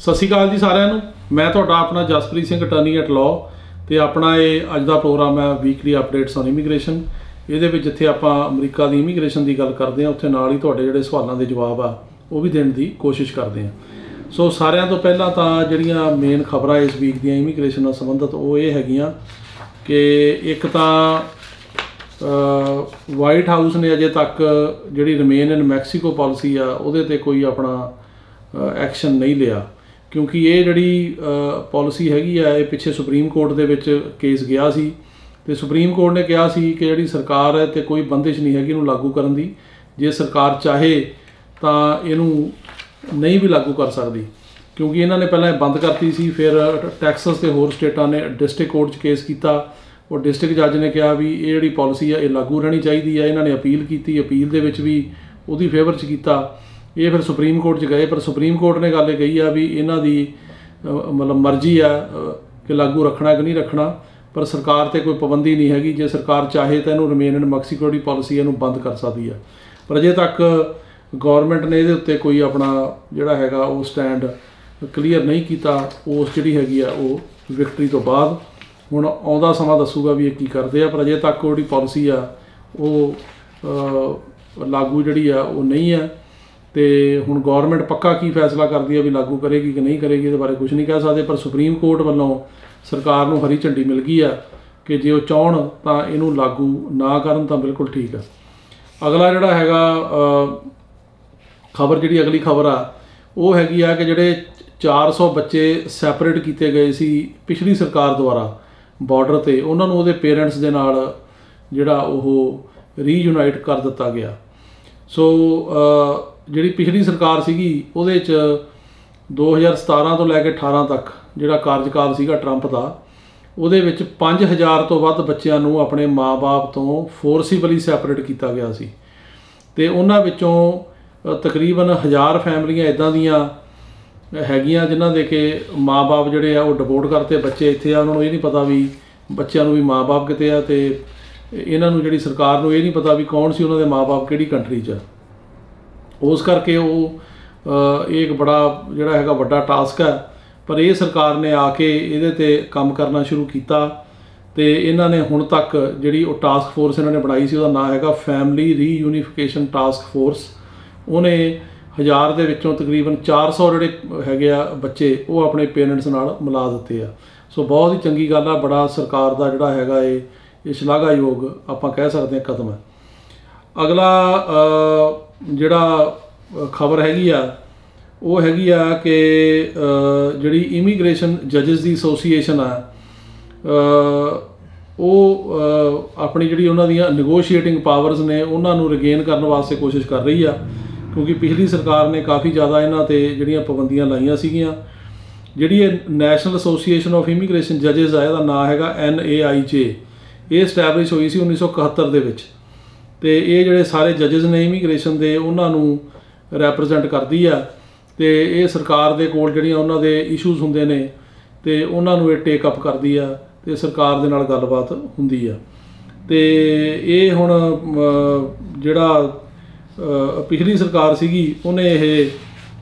ਸਤਿ ਸ਼੍ਰੀ ਅਕਾਲ ਜੀ ਸਾਰਿਆਂ ਨੂੰ। मैं ਤੁਹਾਡਾ ਆਪਣਾ Jaspreet Singh attorney at law ਤੇ ਆਪਣਾ ਇਹ ਅੱਜ ਦਾ ਪ੍ਰੋਗਰਾਮ ਹੈ ਵੀਕਲੀ ਅਪਡੇਟਸ ਔਨ ਇਮੀਗ੍ਰੇਸ਼ਨ। ਇਹਦੇ ਵਿੱਚ ਜਿੱਥੇ ਆਪਾਂ ਅਮਰੀਕਾ ਦੀ ਇਮੀਗ੍ਰੇਸ਼ਨ ਦੀ ਗੱਲ ਕਰਦੇ ਹਾਂ ਉੱਥੇ ਨਾਲ ਹੀ ਤੁਹਾਡੇ ਜਿਹੜੇ ਸਵਾਲਾਂ ਦੇ ਜਵਾਬ ਆ ਉਹ ਵੀ ਦੇਣ ਦੀ ਕੋਸ਼ਿਸ਼ ਕਰਦੇ ਹਾਂ। ਸੋ ਸਾਰਿਆਂ ਤੋਂ ਪਹਿਲਾਂ ਤਾਂ ਜਿਹੜੀਆਂ ਮੇਨ ਖਬਰਾਂ ਇਸ ਵੀਕ ਦੀਆਂ ਇਮੀਗ੍ਰੇਸ਼ਨ ਨਾਲ ਸੰਬੰਧਿਤ ਉਹ ਇਹ ਹੈਗੀਆਂ ਕਿ ਇੱਕ ਤਾਂ ਵਾਈਟ ਹਾਊਸ ਨੇ ਅਜੇ ਤੱਕ ਜਿਹੜੀ ਰਿਮੇਨ ਇਨ ਮੈਕਸੀਕੋ ਪਾਲਿਸੀ ਆ ਉਹਦੇ ਤੇ ਕੋਈ ਆਪਣਾ ਐਕਸ਼ਨ ਨਹੀਂ ਲਿਆ, ਕਿਉਂਕਿ ਇਹ ਜਿਹੜੀ ਪਾਲਿਸੀ ਹੈਗੀ ਆ ਇਹ ਪਿੱਛੇ ਸੁਪਰੀਮ ਕੋਰਟ ਦੇ ਵਿੱਚ ਕੇਸ ਗਿਆ ਸੀ ਤੇ ਸੁਪਰੀਮ ਕੋਰਟ ਨੇ ਕਿਹਾ ਸੀ ਕਿ ਜਿਹੜੀ ਸਰਕਾਰ ਹੈ ਤੇ ਕੋਈ ਬੰਦਿਸ਼ ਨਹੀਂ ਹੈਗੀ ਇਹਨੂੰ ਲਾਗੂ ਕਰਨ ਦੀ। ਜੇ ਸਰਕਾਰ ਚਾਹੇ ਤਾਂ ਇਹਨੂੰ ਨਹੀਂ ਵੀ ਲਾਗੂ ਕਰ ਸਕਦੀ, ਕਿਉਂਕਿ ਇਹਨਾਂ ਨੇ ਪਹਿਲਾਂ ਇਹ ਬੰਦ ਕਰਤੀ ਸੀ। ਫਿਰ ਟੈਕਸਸ ਤੇ ਹੋਰ ਸਟੇਟਾਂ ਨੇ ਡਿਸਟ੍ਰਿਕਟ ਕੋਰਟ 'ਚ ਕੇਸ ਕੀਤਾ। ਉਹ ਡਿਸਟ੍ਰਿਕਟ ਜੱਜ ਨੇ ਕਿਹਾ ਵੀ ਇਹ ਜਿਹੜੀ ਪਾਲਿਸੀ ਆ ਇਹ ਲਾਗੂ ਰਹਿਣੀ ਚਾਹੀਦੀ ਹੈ। ਇਹਨਾਂ ਨੇ ਅਪੀਲ ਕੀਤੀ, ਅਪੀਲ ਦੇ ਵਿੱਚ ਵੀ ਉਹਦੀ ਫੇਵਰ 'ਚ ਕੀਤਾ। ਇਹ ਫਿਰ ਸੁਪਰੀਮ ਕੋਰਟ 'ਚ ਗਏ, ਪਰ ਸੁਪਰੀਮ ਕੋਰਟ ਨੇ ਗੱਲ ਇਹ ਕਹੀ ਆ ਵੀ ਇਹਨਾਂ ਦੀ ਮਤਲਬ ਮਰਜ਼ੀ ਆ ਕਿ ਲਾਗੂ ਰੱਖਣਾ ਕਿ ਨਹੀਂ ਰੱਖਣਾ, ਪਰ ਸਰਕਾਰ 'ਤੇ ਕੋਈ ਪਾਬੰਦੀ ਨਹੀਂ ਹੈਗੀ। ਜੇ ਸਰਕਾਰ ਚਾਹੇ ਤਾਂ ਇਹਨੂੰ remain in Mexico the policy ਇਹਨੂੰ ਬੰਦ ਕਰ ਸਕਦੀ ਆ, ਪਰ ਅਜੇ ਤੱਕ ਗੌਰਮੈਂਟ ਨੇ ਇਹਦੇ ਉੱਤੇ ਕੋਈ ਆਪਣਾ ਜਿਹੜਾ ਹੈਗਾ ਉਹ ਸਟੈਂਡ ਕਲੀਅਰ ਨਹੀਂ ਕੀਤਾ। ਉਸ ਜਿਹੜੀ ਹੈਗੀ ਆ ਉਹ ਵਿਕਟਰੀ ਤੋਂ ਬਾਅਦ ਹੁਣ ਆਉਂਦਾ ਸਮਾਂ ਦੱਸੂਗਾ ਵੀ ਇਹ ਕੀ ਕਰਦੇ ਆ, ਪਰ ਅਜੇ ਤੱਕ ਉਹ ਜਿਹੜੀ ਪਾਲਿਸੀ ਆ ਉਹ ਲਾਗੂ ਜਿਹੜੀ ਆ ਉਹ ਨਹੀਂ ਹੈ। ਤੇ ਹੁਣ ਗੌਰਮੈਂਟ ਪੱਕਾ ਕੀ ਫੈਸਲਾ ਕਰਦੀ ਹੈ ਵੀ ਲਾਗੂ ਕਰੇਗੀ ਕਿ ਨਹੀਂ ਕਰੇਗੀ ਇਹਦੇ ਬਾਰੇ ਕੁਝ ਨਹੀਂ ਕਹਿ ਸਕਦੇ, ਪਰ ਸੁਪਰੀਮ ਕੋਰਟ ਵੱਲੋਂ ਸਰਕਾਰ ਨੂੰ ਹਰੀ ਝੰਡੀ ਮਿਲ ਗਈ ਆ ਕਿ ਜੇ ਉਹ ਚਾਹਣ ਤਾਂ ਇਹਨੂੰ ਲਾਗੂ ਨਾ ਕਰਨ ਤਾਂ ਬਿਲਕੁਲ ਠੀਕ ਆ। ਅਗਲਾ ਜਿਹੜਾ ਹੈਗਾ ਖਬਰ, ਜਿਹੜੀ ਅਗਲੀ ਖਬਰ ਆ ਉਹ ਹੈਗੀ ਆ ਕਿ ਜਿਹੜੇ 400 ਬੱਚੇ ਸੈਪਰੇਟ ਕੀਤੇ ਗਏ ਸੀ ਪਿਛਲੀ ਸਰਕਾਰ ਦੁਆਰਾ ਬਾਰਡਰ 'ਤੇ, ਉਹਨਾਂ ਨੂੰ ਉਹਦੇ ਪੇਰੈਂਟਸ ਦੇ ਨਾਲ ਜਿਹੜਾ ਉਹ ਰੀਯੂਨਾਈਟ ਕਰ ਦਿੱਤਾ ਗਿਆ। ਸੋ ਜਿਹੜੀ ਪਿਛਲੀ ਸਰਕਾਰ ਸੀਗੀ ਉਹਦੇ 'ਚ 2017 ਤੋਂ ਲੈ ਕੇ 18 ਤੱਕ ਜਿਹੜਾ ਕਾਰਜਕਾਲ ਸੀਗਾ ਟਰੰਪ ਦਾ, ਉਹਦੇ ਵਿੱਚ 5000 ਤੋਂ ਵੱਧ ਬੱਚਿਆਂ ਨੂੰ ਆਪਣੇ ਮਾਂ-ਬਾਪ ਤੋਂ ਫੋਰਸੀਬਲੀ ਸੈਪਰੇਟ ਕੀਤਾ ਗਿਆ ਸੀ। ਅਤੇ ਉਹਨਾਂ ਵਿੱਚੋਂ ਤਕਰੀਬਨ 1000 ਫੈਮਲੀਆਂ ਇੱਦਾਂ ਦੀਆਂ ਹੈਗੀਆਂ ਜਿਨ੍ਹਾਂ ਦੇ ਕਿ ਮਾਂ-ਬਾਪ ਜਿਹੜੇ ਆ ਉਹ ਡਿਪੋਰਟ ਕਰਤੇ, ਬੱਚੇ ਇੱਥੇ ਆ, ਉਹਨਾਂ ਨੂੰ ਇਹ ਨਹੀਂ ਪਤਾ ਵੀ ਬੱਚਿਆਂ ਨੂੰ ਵੀ ਮਾਂ-ਬਾਪ ਕਿਤੇ ਆ, ਅਤੇ ਇਹਨਾਂ ਨੂੰ ਜਿਹੜੀ ਸਰਕਾਰ ਨੂੰ ਇਹ ਨਹੀਂ ਪਤਾ ਵੀ ਕੌਣ ਸੀ ਉਹਨਾਂ ਦੇ ਮਾਂ-ਬਾਪ ਕਿਹੜੀ ਕੰਟਰੀ 'ਚ। ਉਸ ਕਰਕੇ ਉਹ ਇਹ ਇੱਕ ਬੜਾ ਜਿਹੜਾ ਹੈਗਾ ਵੱਡਾ ਟਾਸਕ ਹੈ, ਪਰ ਇਹ ਸਰਕਾਰ ਨੇ ਆ ਕੇ ਇਹਦੇ 'ਤੇ ਕੰਮ ਕਰਨਾ ਸ਼ੁਰੂ ਕੀਤਾ। ਅਤੇ ਇਹਨਾਂ ਨੇ ਹੁਣ ਤੱਕ ਜਿਹੜੀ ਉਹ ਟਾਸਕ ਫੋਰਸ ਇਹਨਾਂ ਨੇ ਬਣਾਈ ਸੀ ਉਹਦਾ ਨਾਂ ਹੈਗਾ ਫੈਮਿਲੀ ਰੀਯੂਨੀਫਿਕੇਸ਼ਨ ਟਾਸਕ ਫੋਰਸ। ਉਹਨੇ 1000 ਦੇ ਵਿੱਚੋਂ ਤਕਰੀਬਨ 400 ਜਿਹੜੇ ਹੈਗੇ ਆ ਬੱਚੇ ਉਹ ਆਪਣੇ ਪੇਰੈਂਟਸ ਨਾਲ ਮਿਲਾ ਦਿੱਤੇ ਆ। ਸੋ ਬਹੁਤ ਹੀ ਚੰਗੀ ਗੱਲ ਆ, ਬੜਾ ਸਰਕਾਰ ਦਾ ਜਿਹੜਾ ਹੈਗਾ ਇਹ ਸ਼ਲਾਘਾਯੋਗ ਆਪਾਂ ਕਹਿ ਸਕਦੇ ਹਾਂ ਕਦਮ ਹੈ। ਅਗਲਾ ਜਿਹੜਾ ਖਬਰ ਹੈਗੀ ਆ ਉਹ ਹੈਗੀ ਆ ਕਿ ਜਿਹੜੀ ਇਮੀਗ੍ਰੇਸ਼ਨ ਜੱਜਿਸ ਦੀ ਐਸੋਸੀਏਸ਼ਨ ਆ ਉਹ ਆਪਣੀ ਜਿਹੜੀ ਉਹਨਾਂ ਦੀਆਂ ਨੈਗੋਸ਼ੀਏਟਿੰਗ ਪਾਵਰਸ ਨੇ ਉਹਨਾਂ ਨੂੰ ਰਿਗੇਨ ਕਰਨ ਵਾਸਤੇ ਕੋਸ਼ਿਸ਼ ਕਰ ਰਹੀ ਆ, ਕਿਉਂਕਿ ਪਿਛਲੀ ਸਰਕਾਰ ਨੇ ਕਾਫੀ ਜ਼ਿਆਦਾ ਇਹਨਾਂ 'ਤੇ ਜਿਹੜੀਆਂ ਪਾਬੰਦੀਆਂ ਲਾਈਆਂ ਸੀਗੀਆਂ। ਜਿਹੜੀ ਇਹ ਨੈਸ਼ਨਲ ਐਸੋਸੀਏਸ਼ਨ ਆਫ ਇਮੀਗ੍ਰੇਸ਼ਨ ਜੱਜਿਸ ਆ ਇਹਦਾ ਨਾਂ ਹੈਗਾ NAIJ। ਇਹ ਸਟੈਬਲਿਸ਼ ਹੋਈ ਸੀ 1971 ਦੇ ਵਿੱਚ, ਅਤੇ ਇਹ ਜਿਹੜੇ ਸਾਰੇ ਜੱਜਿਸ ਨੇ ਇਮੀਗ੍ਰੇਸ਼ਨ ਦੇ ਉਹਨਾਂ ਨੂੰ ਰੈਪਰਜੈਂਟ ਕਰਦੀ ਆ, ਅਤੇ ਇਹ ਸਰਕਾਰ ਦੇ ਕੋਲ ਜਿਹੜੀਆਂ ਉਹਨਾਂ ਦੇ ਇਸ਼ੂਜ਼ ਹੁੰਦੇ ਨੇ ਅਤੇ ਉਹਨਾਂ ਨੂੰ ਇਹ ਟੇਕ ਅਪ ਕਰਦੀ ਆ ਅਤੇ ਸਰਕਾਰ ਦੇ ਨਾਲ ਗੱਲਬਾਤ ਹੁੰਦੀ ਆ। ਅਤੇ ਇਹ ਹੁਣ ਜਿਹੜਾ ਪਿਛਲੀ ਸਰਕਾਰ ਸੀਗੀ ਉਹਨੇ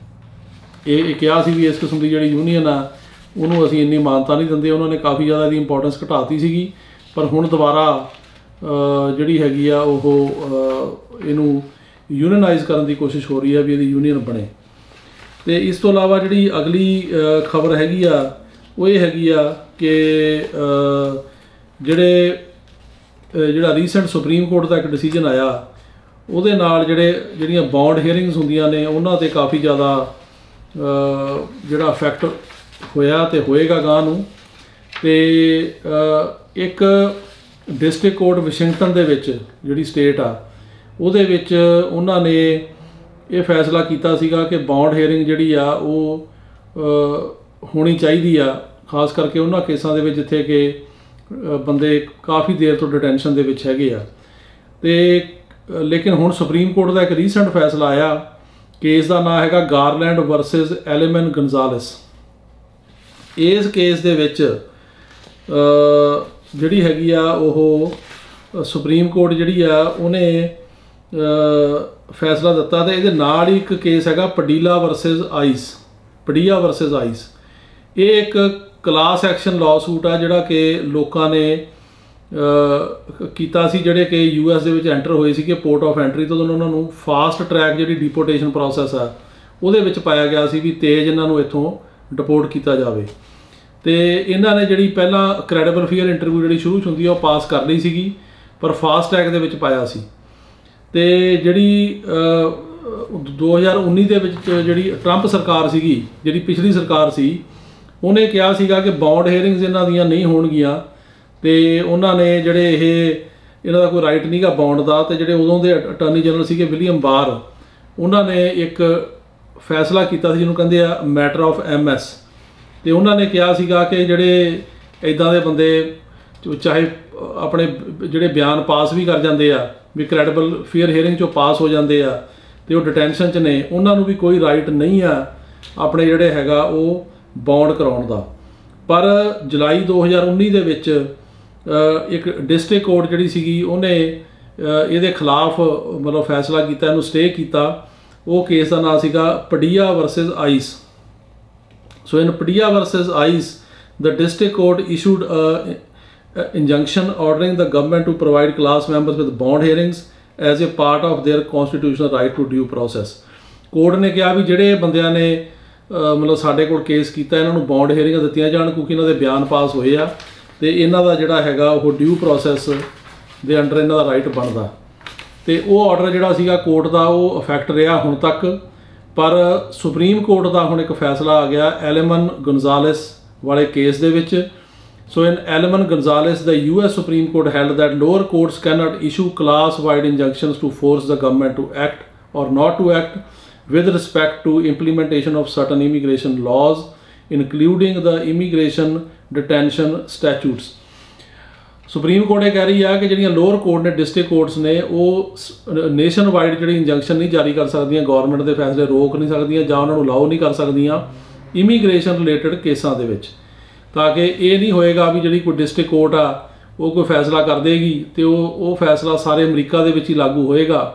ਇਹ ਕਿਹਾ ਸੀ ਵੀ ਇਸ ਕਿਸਮ ਦੀ ਜਿਹੜੀ ਯੂਨੀਅਨ ਆ ਉਹਨੂੰ ਅਸੀਂ ਇੰਨੀ ਮਾਨਤਾ ਨਹੀਂ ਦਿੰਦੇ, ਉਹਨਾਂ ਨੇ ਕਾਫੀ ਜ਼ਿਆਦਾ ਇਹਦੀ ਇੰਪੋਰਟੈਂਸ ਘਟਾਤੀ ਸੀਗੀ, ਪਰ ਹੁਣ ਦੁਬਾਰਾ ਜਿਹੜੀ ਹੈਗੀ ਆ ਉਹ ਇਹਨੂੰ ਯੂਨੀਅਨਾਈਜ਼ ਕਰਨ ਦੀ ਕੋਸ਼ਿਸ਼ ਹੋ ਰਹੀ ਆ ਵੀ ਇਹਦੀ ਯੂਨੀਅਨ ਬਣੇ। ਅਤੇ ਇਸ ਤੋਂ ਇਲਾਵਾ ਜਿਹੜੀ ਅਗਲੀ ਖਬਰ ਹੈਗੀ ਆ ਉਹ ਇਹ ਹੈਗੀ ਆ ਕਿ ਜਿਹੜਾ ਰੀਸੈਂਟ ਸੁਪਰੀਮ ਕੋਰਟ ਦਾ ਇੱਕ ਡਿਸੀਜਨ ਆਇਆ ਉਹਦੇ ਨਾਲ ਜਿਹੜੀਆਂ ਬੌਂਡ ਹੀਅਰਿੰਗਸ ਹੁੰਦੀਆਂ ਨੇ ਉਹਨਾਂ 'ਤੇ ਕਾਫੀ ਜ਼ਿਆਦਾ ਜਿਹੜਾ ਇਫੈਕਟ ਹੋਇਆ ਅਤੇ ਹੋਏਗਾ ਅਗਾਂਹ ਨੂੰ। ਅਤੇ ਇੱਕ ਡਿਸਟ੍ਰਿਕਟ ਕੋਰਟ ਵਾਸ਼ਿੰਗਟਨ ਦੇ ਵਿੱਚ ਜਿਹੜੀ ਸਟੇਟ ਆ ਉਹਦੇ ਵਿੱਚ ਉਹਨਾਂ ਨੇ ਇਹ ਫੈਸਲਾ ਕੀਤਾ ਸੀਗਾ ਕਿ ਬੌਂਡ ਹੀਅਰਿੰਗ ਜਿਹੜੀ ਆ ਉਹ ਹੋਣੀ ਚਾਹੀਦੀ ਆ, ਖਾਸ ਕਰਕੇ ਉਹਨਾਂ ਕੇਸਾਂ ਦੇ ਵਿੱਚ ਜਿੱਥੇ ਕਿ ਬੰਦੇ ਕਾਫੀ ਦੇਰ ਤੋਂ ਡਿਟੈਂਸ਼ਨ ਦੇ ਵਿੱਚ ਹੈਗੇ ਆ। ਅਤੇ ਲੇਕਿਨ ਹੁਣ ਸੁਪਰੀਮ ਕੋਰਟ ਦਾ ਇੱਕ ਰੀਸੈਂਟ ਫੈਸਲਾ ਆਇਆ, ਕੇਸ ਦਾ ਨਾਂ ਹੈਗਾ ਗਾਰਲੈਂਡ ਵਰਸਸ ਐਲੀਮਨ ਗਨਜ਼ਾਲਸ। ਇਸ ਕੇਸ ਦੇ ਵਿੱਚ ਜਿਹੜੀ ਹੈਗੀ ਆ ਉਹ ਸੁਪਰੀਮ ਕੋਰਟ ਜਿਹੜੀ ਆ ਉਹਨੇ ਫੈਸਲਾ ਦਿੱਤਾ। ਤੇ ਇਹਦੇ ਨਾਲ ਹੀ ਇੱਕ ਕੇਸ ਹੈਗਾ Padilla versus ICE. Padilla versus ICE. ਇਹ ਇੱਕ ਕਲਾਸ ਐਕਸ਼ਨ ਲਾਅ ਸੂਟ ਆ ਜਿਹੜਾ ਕਿ ਲੋਕਾਂ ਨੇ ਕੀਤਾ ਸੀ, ਜਿਹੜੇ ਕਿ US ਦੇ ਵਿੱਚ ਐਂਟਰ ਹੋਏ ਸੀ ਕਿ ਪੋਰਟ ਆਫ ਐਂਟਰੀ ਤੋਂ ਉਹਨਾਂ ਨੂੰ ਫਾਸਟ ਟਰੈਕ ਜਿਹੜੀ ਡਿਪੋਰਟੇਸ਼ਨ ਪ੍ਰੋਸੈਸ ਆ ਉਹਦੇ ਵਿੱਚ ਪਾਇਆ ਗਿਆ ਸੀ ਵੀ ਤੇਜ਼ ਇਹਨਾਂ ਨੂੰ ਇੱਥੋਂ ਡਿਪੋਰਟ ਕੀਤਾ ਜਾਵੇ। ਤੇ ਇਹਨਾਂ ਨੇ ਜਿਹੜੀ ਪਹਿਲਾਂ ਕ੍ਰੈਡੀਬਲ ਫੀਅਰ ਇੰਟਰਵਿਊ ਜਿਹੜੀ ਸ਼ੁਰੂ 'ਚ ਹੁੰਦੀ ਆ ਉਹ ਪਾਸ ਕਰ ਲਈ ਸੀਗੀ, ਪਰ ਫਾਸਟ ਟਰੈਕ ਦੇ ਵਿੱਚ ਪਾਇਆ ਸੀ। ਤੇ ਜਿਹੜੀ 2019 ਦੇ ਵਿੱਚ ਜਿਹੜੀ ਟਰੰਪ ਸਰਕਾਰ ਸੀਗੀ, ਜਿਹੜੀ ਪਿਛਲੀ ਸਰਕਾਰ ਸੀ, ਉਹਨੇ ਕਿਹਾ ਸੀਗਾ ਕਿ ਬੌਂਡ ਹੀਅਰਿੰਗਸ ਇਹਨਾਂ ਦੀਆਂ ਨਹੀਂ ਹੋਣਗੀਆਂ ਤੇ ਉਹਨਾਂ ਨੇ ਜਿਹੜੇ ਇਹਨਾਂ ਦਾ ਕੋਈ ਰਾਈਟ ਨਹੀਂਗਾ ਬੌਂਡ ਦਾ। ਤੇ ਜਿਹੜੇ ਉਦੋਂ ਦੇ ਅਟਾਰਨੀ ਜਨਰਲ ਸੀਗੇ ਵਿਲੀਅਮ ਬਾਰ, ਉਹਨਾਂ ਨੇ ਇੱਕ ਫੈਸਲਾ ਕੀਤਾ ਸੀ ਜਿਹਨੂੰ ਕਹਿੰਦੇ ਆ ਮੈਟਰ ਆਫ MS। ਤੇ ਉਹਨਾਂ ਨੇ ਕਿਹਾ ਸੀਗਾ ਕਿ ਜਿਹੜੇ ਇੱਦਾਂ ਦੇ ਬੰਦੇ ਚਾਹੇ ਆਪਣੇ ਜਿਹੜੇ ਬਿਆਨ ਪਾਸ ਵੀ ਕਰ ਜਾਂਦੇ ਆ ਵੀ ਕ੍ਰੈਡੀਬਲ ਫੀਅਰ ਹੀਅਰਿੰਗ 'ਚੋਂ ਪਾਸ ਹੋ ਜਾਂਦੇ ਆ ਤੇ ਉਹ ਡਿਟੈਂਸ਼ਨ 'ਚ ਨੇ, ਉਹਨਾਂ ਨੂੰ ਵੀ ਕੋਈ ਰਾਈਟ ਨਹੀਂ ਆ ਆਪਣੇ ਜਿਹੜੇ ਹੈਗਾ ਉਹ ਬੌਂਡ ਕਰਾਉਣ ਦਾ। ਪਰ ਜੁਲਾਈ 2019 ਦੇ ਵਿੱਚ ਇੱਕ ਡਿਸਟ੍ਰਿਕਟ ਕੋਰਟ ਜਿਹੜੀ ਸੀਗੀ ਉਹਨੇ ਇਹਦੇ ਖਿਲਾਫ ਮਤਲਬ ਫੈਸਲਾ ਕੀਤਾ, ਇਹਨੂੰ ਸਟੇ ਕੀਤਾ। ਉਹ ਕੇਸ ਦਾ ਨਾਂ ਸੀਗਾ Padilla versus ICE. So in Padilla versus ICE the district court issued a injunction ordering the government to provide class members with bond hearings as a part of their constitutional right to due process। Court ਨੇ ਕਿਹਾ ਵੀ ਜਿਹੜੇ ਬੰਦਿਆਂ ਨੇ ਮਤਲਬ ਸਾਡੇ ਕੋਲ case ਕੀਤਾ ਇਹਨਾਂ ਨੂੰ ਬੌਂਡ ਹੀਅਰਿੰਗਾਂ ਦਿੱਤੀਆਂ ਜਾਣ ਕਿਉਂਕਿ ਇਹਨਾਂ ਦੇ ਬਿਆਨ ਪਾਸ ਹੋਏ ਆ ਤੇ ਇਹਨਾਂ ਦਾ ਜਿਹੜਾ ਹੈਗਾ ਉਹ ਡਿਊ ਪ੍ਰੋਸੈਸ ਦੇ ਅੰਡਰ ਇਹਨਾਂ ਦਾ ਰਾਈਟ ਬਣਦਾ। ਤੇ ਉਹ ਆਰਡਰ ਜਿਹੜਾ ਸੀਗਾ ਕੋਰਟ ਦਾ ਉਹ ਇਫੈਕਟ ਰਿਹਾ ਹੁਣ ਤੱਕ। ਪਰ ਸੁਪਰੀਮ ਕੋਰਟ ਦਾ ਹੁਣ ਇੱਕ ਫੈਸਲਾ ਆ ਗਿਆ ਐਲਮਨ ਗੋਨਜ਼ਾਲੇਸ ਵਾਲੇ ਕੇਸ ਦੇ ਵਿੱਚ। ਸੋ ਇਨ ਐਲਮਨ ਗੋਨਜ਼ਾਲੇਸ the US Supreme Court held that lower courts cannot issue class-wide injunctions to force the government to act or not to act with respect to implementation of certain immigration laws, including the immigration detention statutes। Supreme court ਇਹ ਕਹਿ ਰਹੀ ਆ ਕਿ ਜਿਹੜੀਆਂ lower court ਨੇ, district courts ਨੇ, ਉਹ nation wide ਜਿਹੜੀ ਇੰਜੰਕਸ਼ਨ ਨਹੀਂ ਜਾਰੀ ਕਰ ਸਕਦੀਆਂ, ਗੌਰਮੈਂਟ ਦੇ ਫੈਸਲੇ ਰੋਕ ਨਹੀਂ ਸਕਦੀਆਂ ਜਾਂ ਉਹਨਾਂ ਨੂੰ ਅਲਾਓ ਨਹੀਂ ਕਰ ਸਕਦੀਆਂ ਇਮੀਗ੍ਰੇਸ਼ਨ ਰਿਲੇਟਡ ਕੇਸਾਂ ਦੇ ਵਿੱਚ। ਤਾਂ ਕਿ ਇਹ ਨਹੀਂ ਹੋਏਗਾ ਵੀ ਜਿਹੜੀ ਕੋਈ ਡਿਸਟ੍ਰਿਕਟ ਕੋਰਟ ਆ ਉਹ ਕੋਈ ਫੈਸਲਾ ਕਰ ਦੇਗੀ ਤੇ ਉਹ ਫੈਸਲਾ ਸਾਰੇ ਅਮਰੀਕਾ ਦੇ ਵਿੱਚ ਹੀ ਲਾਗੂ ਹੋਏਗਾ।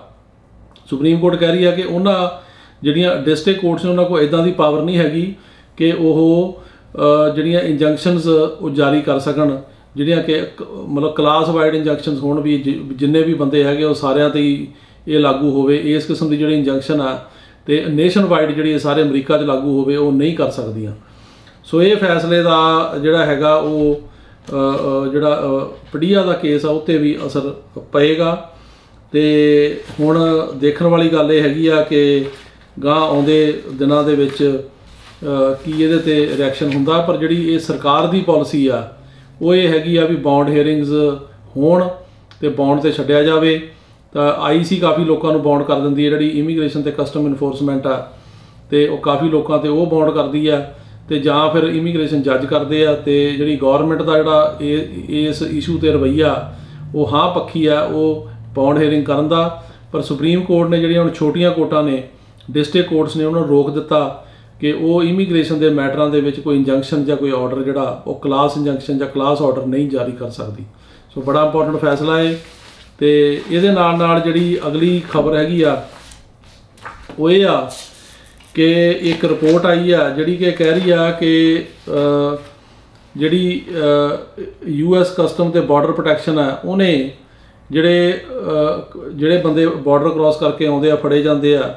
ਸੁਪਰੀਮ ਕੋਰਟ ਕਹਿ ਰਹੀ ਆ ਕਿ ਉਹਨਾਂ ਜਿਹੜੀਆਂ ਡਿਸਟ੍ਰਿਕਟ ਕੋਰਟਸ ਨੇ ਉਹਨਾਂ ਕੋਲ ਇੱਦਾਂ ਦੀ ਪਾਵਰ ਨਹੀਂ ਹੈਗੀ ਕਿ ਉਹ ਜਿਹੜੀਆਂ ਇੰਜੰਕਸ਼ਨਸ ਉਹ ਜਾਰੀ ਕਰ ਸਕਣ, ਜਿਹੜੀਆਂ ਕਿ ਮਤਲਬ ਕਲਾਸ ਵਾਈਡ ਇੰਜੰਕਸ਼ਨਸ ਹੋਣ ਵੀ ਜਿੰਨੇ ਵੀ ਬੰਦੇ ਹੈਗੇ ਉਹ ਸਾਰਿਆਂ 'ਤੇ ਹੀ ਇਹ ਲਾਗੂ ਹੋਵੇ। ਇਸ ਕਿਸਮ ਦੀ ਜਿਹੜੀ ਇੰਜੰਕਸ਼ਨ ਆ ਤੇ ਨੇਸ਼ਨ ਵਾਈਡ ਜਿਹੜੀ ਸਾਰੇ ਅਮਰੀਕਾ 'ਚ ਲਾਗੂ ਹੋਵੇ ਉਹ ਨਹੀਂ ਕਰ ਸਕਦੀਆਂ। ਸੋ ਇਹ ਫੈਸਲੇ ਦਾ ਜਿਹੜਾ ਹੈਗਾ ਉਹ ਜਿਹੜਾ ਪੜੀਆ ਦਾ ਕੇਸ ਆ ਉੱਤੇ ਵੀ ਅਸਰ ਪਏਗਾ। ਤੇ ਹੁਣ ਦੇਖਣ ਵਾਲੀ ਗੱਲ ਇਹ ਹੈਗੀ ਆ ਕਿ ਗਾਂ ਆਉਂਦੇ ਦਿਨਾਂ ਦੇ ਵਿੱਚ ਕੀ ਇਹਦੇ 'ਤੇ ਰਿਐਕਸ਼ਨ ਹੁੰਦਾ। ਪਰ ਜਿਹੜੀ ਇਹ ਸਰਕਾਰ ਦੀ ਪਾਲਿਸੀ ਆ ਉਹ ਇਹ ਹੈਗੀ ਆ ਵੀ ਬੌਂਡ ਹੀਅਰਿੰਗਸ ਹੋਣ ਤੇ ਬੌਂਡ 'ਤੇ ਛੱਡਿਆ ਜਾਵੇ। ਤਾਂ IC ਕਾਫੀ ਲੋਕਾਂ ਨੂੰ ਬੌਂਡ ਕਰ ਦਿੰਦੀ ਹੈ, ਜਿਹੜੀ ਇਮੀਗ੍ਰੇਸ਼ਨ ਤੇ ਕਸਟਮ ਇਨਫੋਰਸਮੈਂਟ ਆ ਤੇ ਉਹ ਕਾਫੀ ਲੋਕਾਂ 'ਤੇ ਉਹ ਬੌਂਡ ਕਰਦੀ ਆ ਤੇ ਜਾਂ ਫਿਰ ਇਮੀਗ੍ਰੇਸ਼ਨ ਜੱਜ ਕਰਦੇ ਆ। ਤੇ ਜਿਹੜੀ ਗੌਰਮੈਂਟ ਦਾ ਜਿਹੜਾ ਇਸ ਇਸ਼ੂ 'ਤੇ ਰਵੱਈਆ ਉਹ ਹਾਂ ਪੱਖੀ ਆ ਉਹ ਬੌਂਡ ਹੀਅਰਿੰਗ ਕਰਨ ਦਾ। ਪਰ ਸੁਪਰੀਮ ਕੋਰਟ ਨੇ ਜਿਹੜੀਆਂ ਹੁਣ ਛੋਟੀਆਂ ਕੋਰਟਾਂ ਨੇ, ਡਿਸਟ੍ਰਿਕਟ ਕੋਰਟਸ ਨੇ, ਉਹਨਾਂ ਨੂੰ ਰੋਕ ਦਿੱਤਾ ਕਿ ਉਹ ਇਮੀਗ੍ਰੇਸ਼ਨ ਦੇ ਮੈਟਰਾਂ ਦੇ ਵਿੱਚ ਕੋਈ ਇੰਜੰਕਸ਼ਨ ਜਾਂ ਕੋਈ ਆਰਡਰ ਜਿਹੜਾ ਉਹ ਕਲਾਸ ਇੰਜੰਕਸ਼ਨ ਜਾਂ ਕਲਾਸ ਆਰਡਰ ਨਹੀਂ ਜਾਰੀ ਕਰ ਸਕਦੀ। ਸੋ ਬੜਾ ਇੰਪੋਰਟੈਂਟ ਫੈਸਲਾ ਹੈ। ਤੇ ਇਹਦੇ ਨਾਲ ਨਾਲ ਜਿਹੜੀ ਅਗਲੀ ਖਬਰ ਹੈਗੀ ਆ ਉਹ ਇਹ ਆ ਕਿ ਇੱਕ ਰਿਪੋਰਟ ਆਈ ਆ ਜਿਹੜੀ ਕਿ ਕਹਿ ਰਹੀ ਆ ਕਿ ਜਿਹੜੀ US ਕਸਟਮ ਤੇ ਬਾਰਡਰ ਪ੍ਰੋਟੈਕਸ਼ਨ ਆ ਉਹਨੇ ਜਿਹੜੇ ਬੰਦੇ ਬਾਰਡਰ ਕ੍ਰਾਸ ਕਰਕੇ ਆਉਂਦੇ ਆ ਫੜੇ ਜਾਂਦੇ ਆ,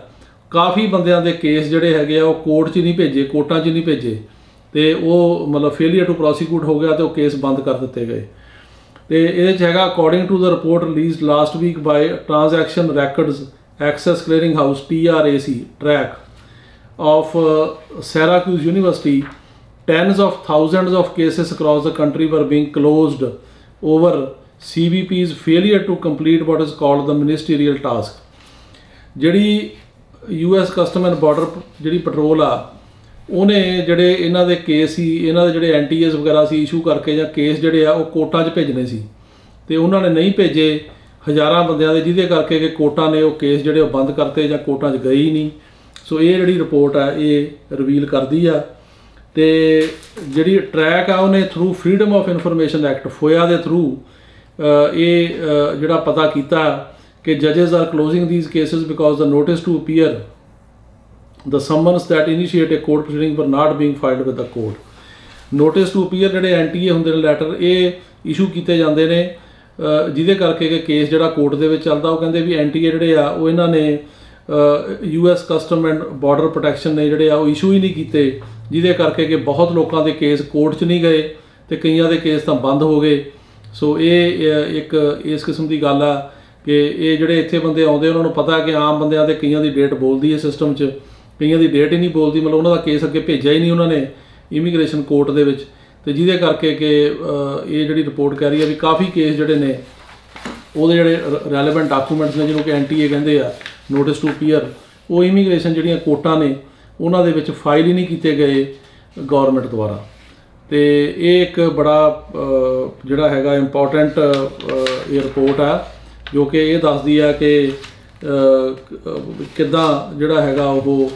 ਕਾਫੀ ਬੰਦਿਆਂ ਦੇ ਕੇਸ ਜਿਹੜੇ ਹੈਗੇ ਆ ਉਹ ਕੋਰਟ 'ਚ ਨਹੀਂ ਭੇਜੇ, ਕੋਰਟਾਂ 'ਚ ਨਹੀਂ ਭੇਜੇ ਤੇ ਉਹ ਮਤਲਬ ਫੇਲੀਅਰ ਟੂ ਪ੍ਰੋਸੀਕਿਊਟ ਹੋ ਗਿਆ ਤੇ ਉਹ ਕੇਸ ਬੰਦ ਕਰ ਦਿੱਤੇ ਗਏ। ਤੇ ਇਹਦੇ 'ਚ ਹੈਗਾ according to the report released last week by transaction records access clearing house TRAC track of Syracuse University, tens of thousands of cases across the country were being closed over CBP's failure to complete what is called the ministerial task। ਜਿਹੜੀ US Custom and Border ਜਿਹੜੀ petrol ਆ ਉਹਨੇ ਜਿਹੜੇ ਇਹਨਾਂ ਦੇ case ਸੀ, ਇਹਨਾਂ ਦੇ ਜਿਹੜੇ NTAs ਵਗੈਰਾ ਸੀ ਇਸ਼ੂ ਕਰਕੇ ਜਾਂ ਕੇਸ ਜਿਹੜੇ ਆ ਉਹ ਕੋਰਟਾਂ 'ਚ ਭੇਜਣੇ ਸੀ ਤੇ ਉਹਨਾਂ ਨੇ ਨਹੀਂ ਭੇਜੇ ਹਜ਼ਾਰਾਂ ਬੰਦਿਆਂ ਦੇ, ਜਿਹਦੇ ਕਰਕੇ ਕਿ ਕੋਰਟਾਂ ਨੇ ਉਹ ਕੇਸ ਜਿਹੜੇ ਉਹ ਬੰਦ ਕਰਤੇ ਜਾਂ ਕੋਰਟਾਂ 'ਚ ਗਏ ਹੀ ਨਹੀਂ। ਸੋ ਇਹ ਜਿਹੜੀ ਰਿਪੋਰਟ ਆ ਇਹ ਰਿਵੀਲ ਕਰਦੀ ਆ। ਤੇ ਜਿਹੜੀ ਟਰੈਕ ਆ ਉਹਨੇ through freedom of information act FOIA ਦੇ ਥਰੂ ਇਹ ਜਿਹੜਾ ਪਤਾ ਕੀਤਾ ਕਿ ਜੱਜਸ are closing these cases because the notice to appear the summons that initiate a court proceeding for not being filed with the court. Notice to appear ਜਿਹੜੇ NTA ਹੁੰਦੇ ਨੇ ਲੈਟਰ ਇਹ ਇਸ਼ੂ ਕੀਤੇ ਜਾਂਦੇ ਨੇ ਜਿਹਦੇ ਕਰਕੇ ਕਿ ਕੇਸ ਜਿਹੜਾ ਕੋਰਟ ਦੇ ਵਿੱਚ ਚੱਲਦਾ। ਉਹ ਕਹਿੰਦੇ ਵੀ NTA ਜਿਹੜੇ ਆ ਉਹ ਇਹਨਾਂ ਨੇ US custom and border protection ਨੇ ਜਿਹੜੇ ਆ ਉਹ ਇਸ਼ੂ ਹੀ ਨਹੀਂ ਕੀਤੇ, ਜਿਹਦੇ ਕਰਕੇ ਕਿ ਬਹੁਤ ਲੋਕਾਂ ਦੇ ਕੇਸ ਕੋਰਟ 'ਚ ਨਹੀਂ ਗਏ ਤੇ ਕਈਆਂ ਦੇ ਕੇਸ ਤਾਂ ਬੰਦ ਹੋ ਗਏ। ਸੋ ਇਹ ਇੱਕ ਇਸ ਕਿਸਮ ਦੀ ਗੱਲ ਆ ਕਿ ਇਹ ਜਿਹੜੇ ਇੱਥੇ ਬੰਦੇ ਆਉਂਦੇ ਉਹਨਾਂ ਨੂੰ ਪਤਾ ਕਿ ਆਮ ਬੰਦਿਆਂ ਦੇ ਕਈਆਂ ਦੀ ਡੇਟ ਬੋਲਦੀ ਹੈ ਸਿਸਟਮ 'ਚ, ਕਈਆਂ ਦੀ ਡੇਟ ਹੀ ਨਹੀਂ ਬੋਲਦੀ, ਮਤਲਬ ਉਹਨਾਂ ਦਾ ਕੇਸ ਅੱਗੇ ਭੇਜਿਆ ਹੀ ਨਹੀਂ ਉਹਨਾਂ ਨੇ ਇਮੀਗ੍ਰੇਸ਼ਨ ਕੋਰਟ ਦੇ ਵਿੱਚ। ਤੇ ਜਿਹਦੇ ਕਰਕੇ ਕਿ ਇਹ ਜਿਹੜੀ ਰਿਪੋਰਟ ਕਹਿ ਰਹੀ ਹੈ ਵੀ ਕਾਫੀ ਕੇਸ ਜਿਹੜੇ ਨੇ ਉਹਦੇ ਜਿਹੜੇ ਰੈਲੇਵੈਂਟ ਡਾਕੂਮੈਂਟਸ ਨੇ ਜਿਹਨੂੰ ਕਿ NTA ਕਹਿੰਦੇ ਆ, ਨੋਟਿਸ ਟੂ ਅਪੀਅਰ, ਉਹ ਇਮੀਗ੍ਰੇਸ਼ਨ ਜਿਹੜੀਆਂ ਕੋਰਟਾਂ ਨੇ ਉਹਨਾਂ ਦੇ ਵਿੱਚ ਫਾਈਲ ਹੀ ਨਹੀਂ ਕੀਤੇ ਗਏ ਗੌਰਮੈਂਟ ਦੁਆਰਾ। ਤੇ ਇਹ ਇੱਕ ਬੜਾ ਜਿਹੜਾ ਹੈਗਾ ਇੰਪੋਰਟੈਂਟ ਇਹ ਰਿਪੋਰਟ ਆ ਜੋ ਕਿ ਇਹ ਦੱਸਦੀ ਆ ਕਿ ਕਿੱਦਾਂ ਜਿਹੜਾ ਹੈਗਾ ਉਹ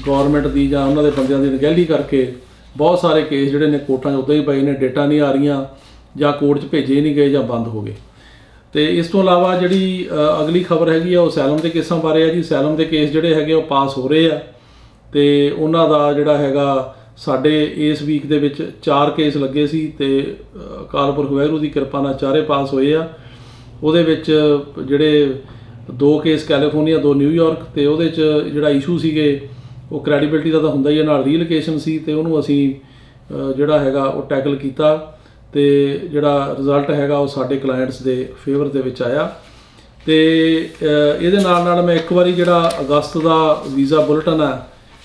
ਗੌਰਮੈਂਟ ਦੀ ਜਾਂ ਉਹਨਾਂ ਦੇ ਬੰਦਿਆਂ ਦੀ ਅਣਗਹਿਲੀ ਕਰਕੇ ਬਹੁਤ ਸਾਰੇ ਕੇਸ ਜਿਹੜੇ ਨੇ ਕੋਰਟਾਂ 'ਚ ਉੱਦਾਂ ਹੀ ਪਏ ਨੇ, ਡੇਟਾਂ ਨਹੀਂ ਆ ਰਹੀਆਂ ਜਾਂ ਕੋਰਟ 'ਚ ਭੇਜੇ ਨਹੀਂ ਗਏ ਜਾਂ ਬੰਦ ਹੋ ਗਏ। ਤੇ ਇਸ ਤੋਂ ਇਲਾਵਾ ਜਿਹੜੀ ਅਗਲੀ ਖਬਰ ਹੈਗੀ ਆ ਉਹ ਅਸਾਈਲਮ ਦੇ ਕੇਸਾਂ ਬਾਰੇ ਆ ਜੀ। ਅਸਾਈਲਮ ਦੇ ਕੇਸ ਜਿਹੜੇ ਹੈਗੇ ਉਹ ਪਾਸ ਹੋ ਰਹੇ ਆ ਤੇ ਉਹਨਾਂ ਦਾ ਜਿਹੜਾ ਹੈਗਾ ਸਾਡੇ ਇਸ ਵੀਕ ਦੇ ਵਿੱਚ 4 ਕੇਸ ਲੱਗੇ ਸੀ ਤੇ ਅਕਾਲ ਪੁਰਖ ਵਾਹਿਗੁਰੂ ਦੀ ਕਿਰਪਾ ਨਾਲ ਚਾਰੇ ਪਾਸ ਹੋਏ ਆ। ਉਹਦੇ ਵਿੱਚ ਜਿਹੜੇ 2 ਕੇਸ ਕੈਲੀਫੋਰਨੀਆ, 2 ਨਿਊਯਾਰਕ, ਤੇ ਉਹਦੇ 'ਚ ਜਿਹੜਾ ਇਸ਼ੂ ਸੀਗੇ ਉਹ ਕ੍ਰੈਡੀਬਿਲਿਟੀ ਦਾ ਤਾਂ ਹੁੰਦਾ ਹੀ ਹੈ, ਨਾਲ ਰੀਲੋਕੇਸ਼ਨ ਸੀ ਤੇ ਉਹਨੂੰ ਅਸੀਂ ਜਿਹੜਾ ਹੈਗਾ ਉਹ ਟੈਕਲ ਕੀਤਾ ਤੇ ਜਿਹੜਾ ਰਿਜ਼ਲਟ ਹੈਗਾ ਉਹ ਸਾਡੇ ਕਲਾਇੰਟਸ ਦੇ ਫੇਵਰ ਦੇ ਵਿੱਚ ਆਇਆ। ਤੇ ਇਹਦੇ ਨਾਲ ਨਾਲ ਮੈਂ ਇੱਕ ਵਾਰੀ ਜਿਹੜਾ ਅਗਸਤ ਦਾ ਵੀਜ਼ਾ ਬੁਲਟਨ ਹੈ,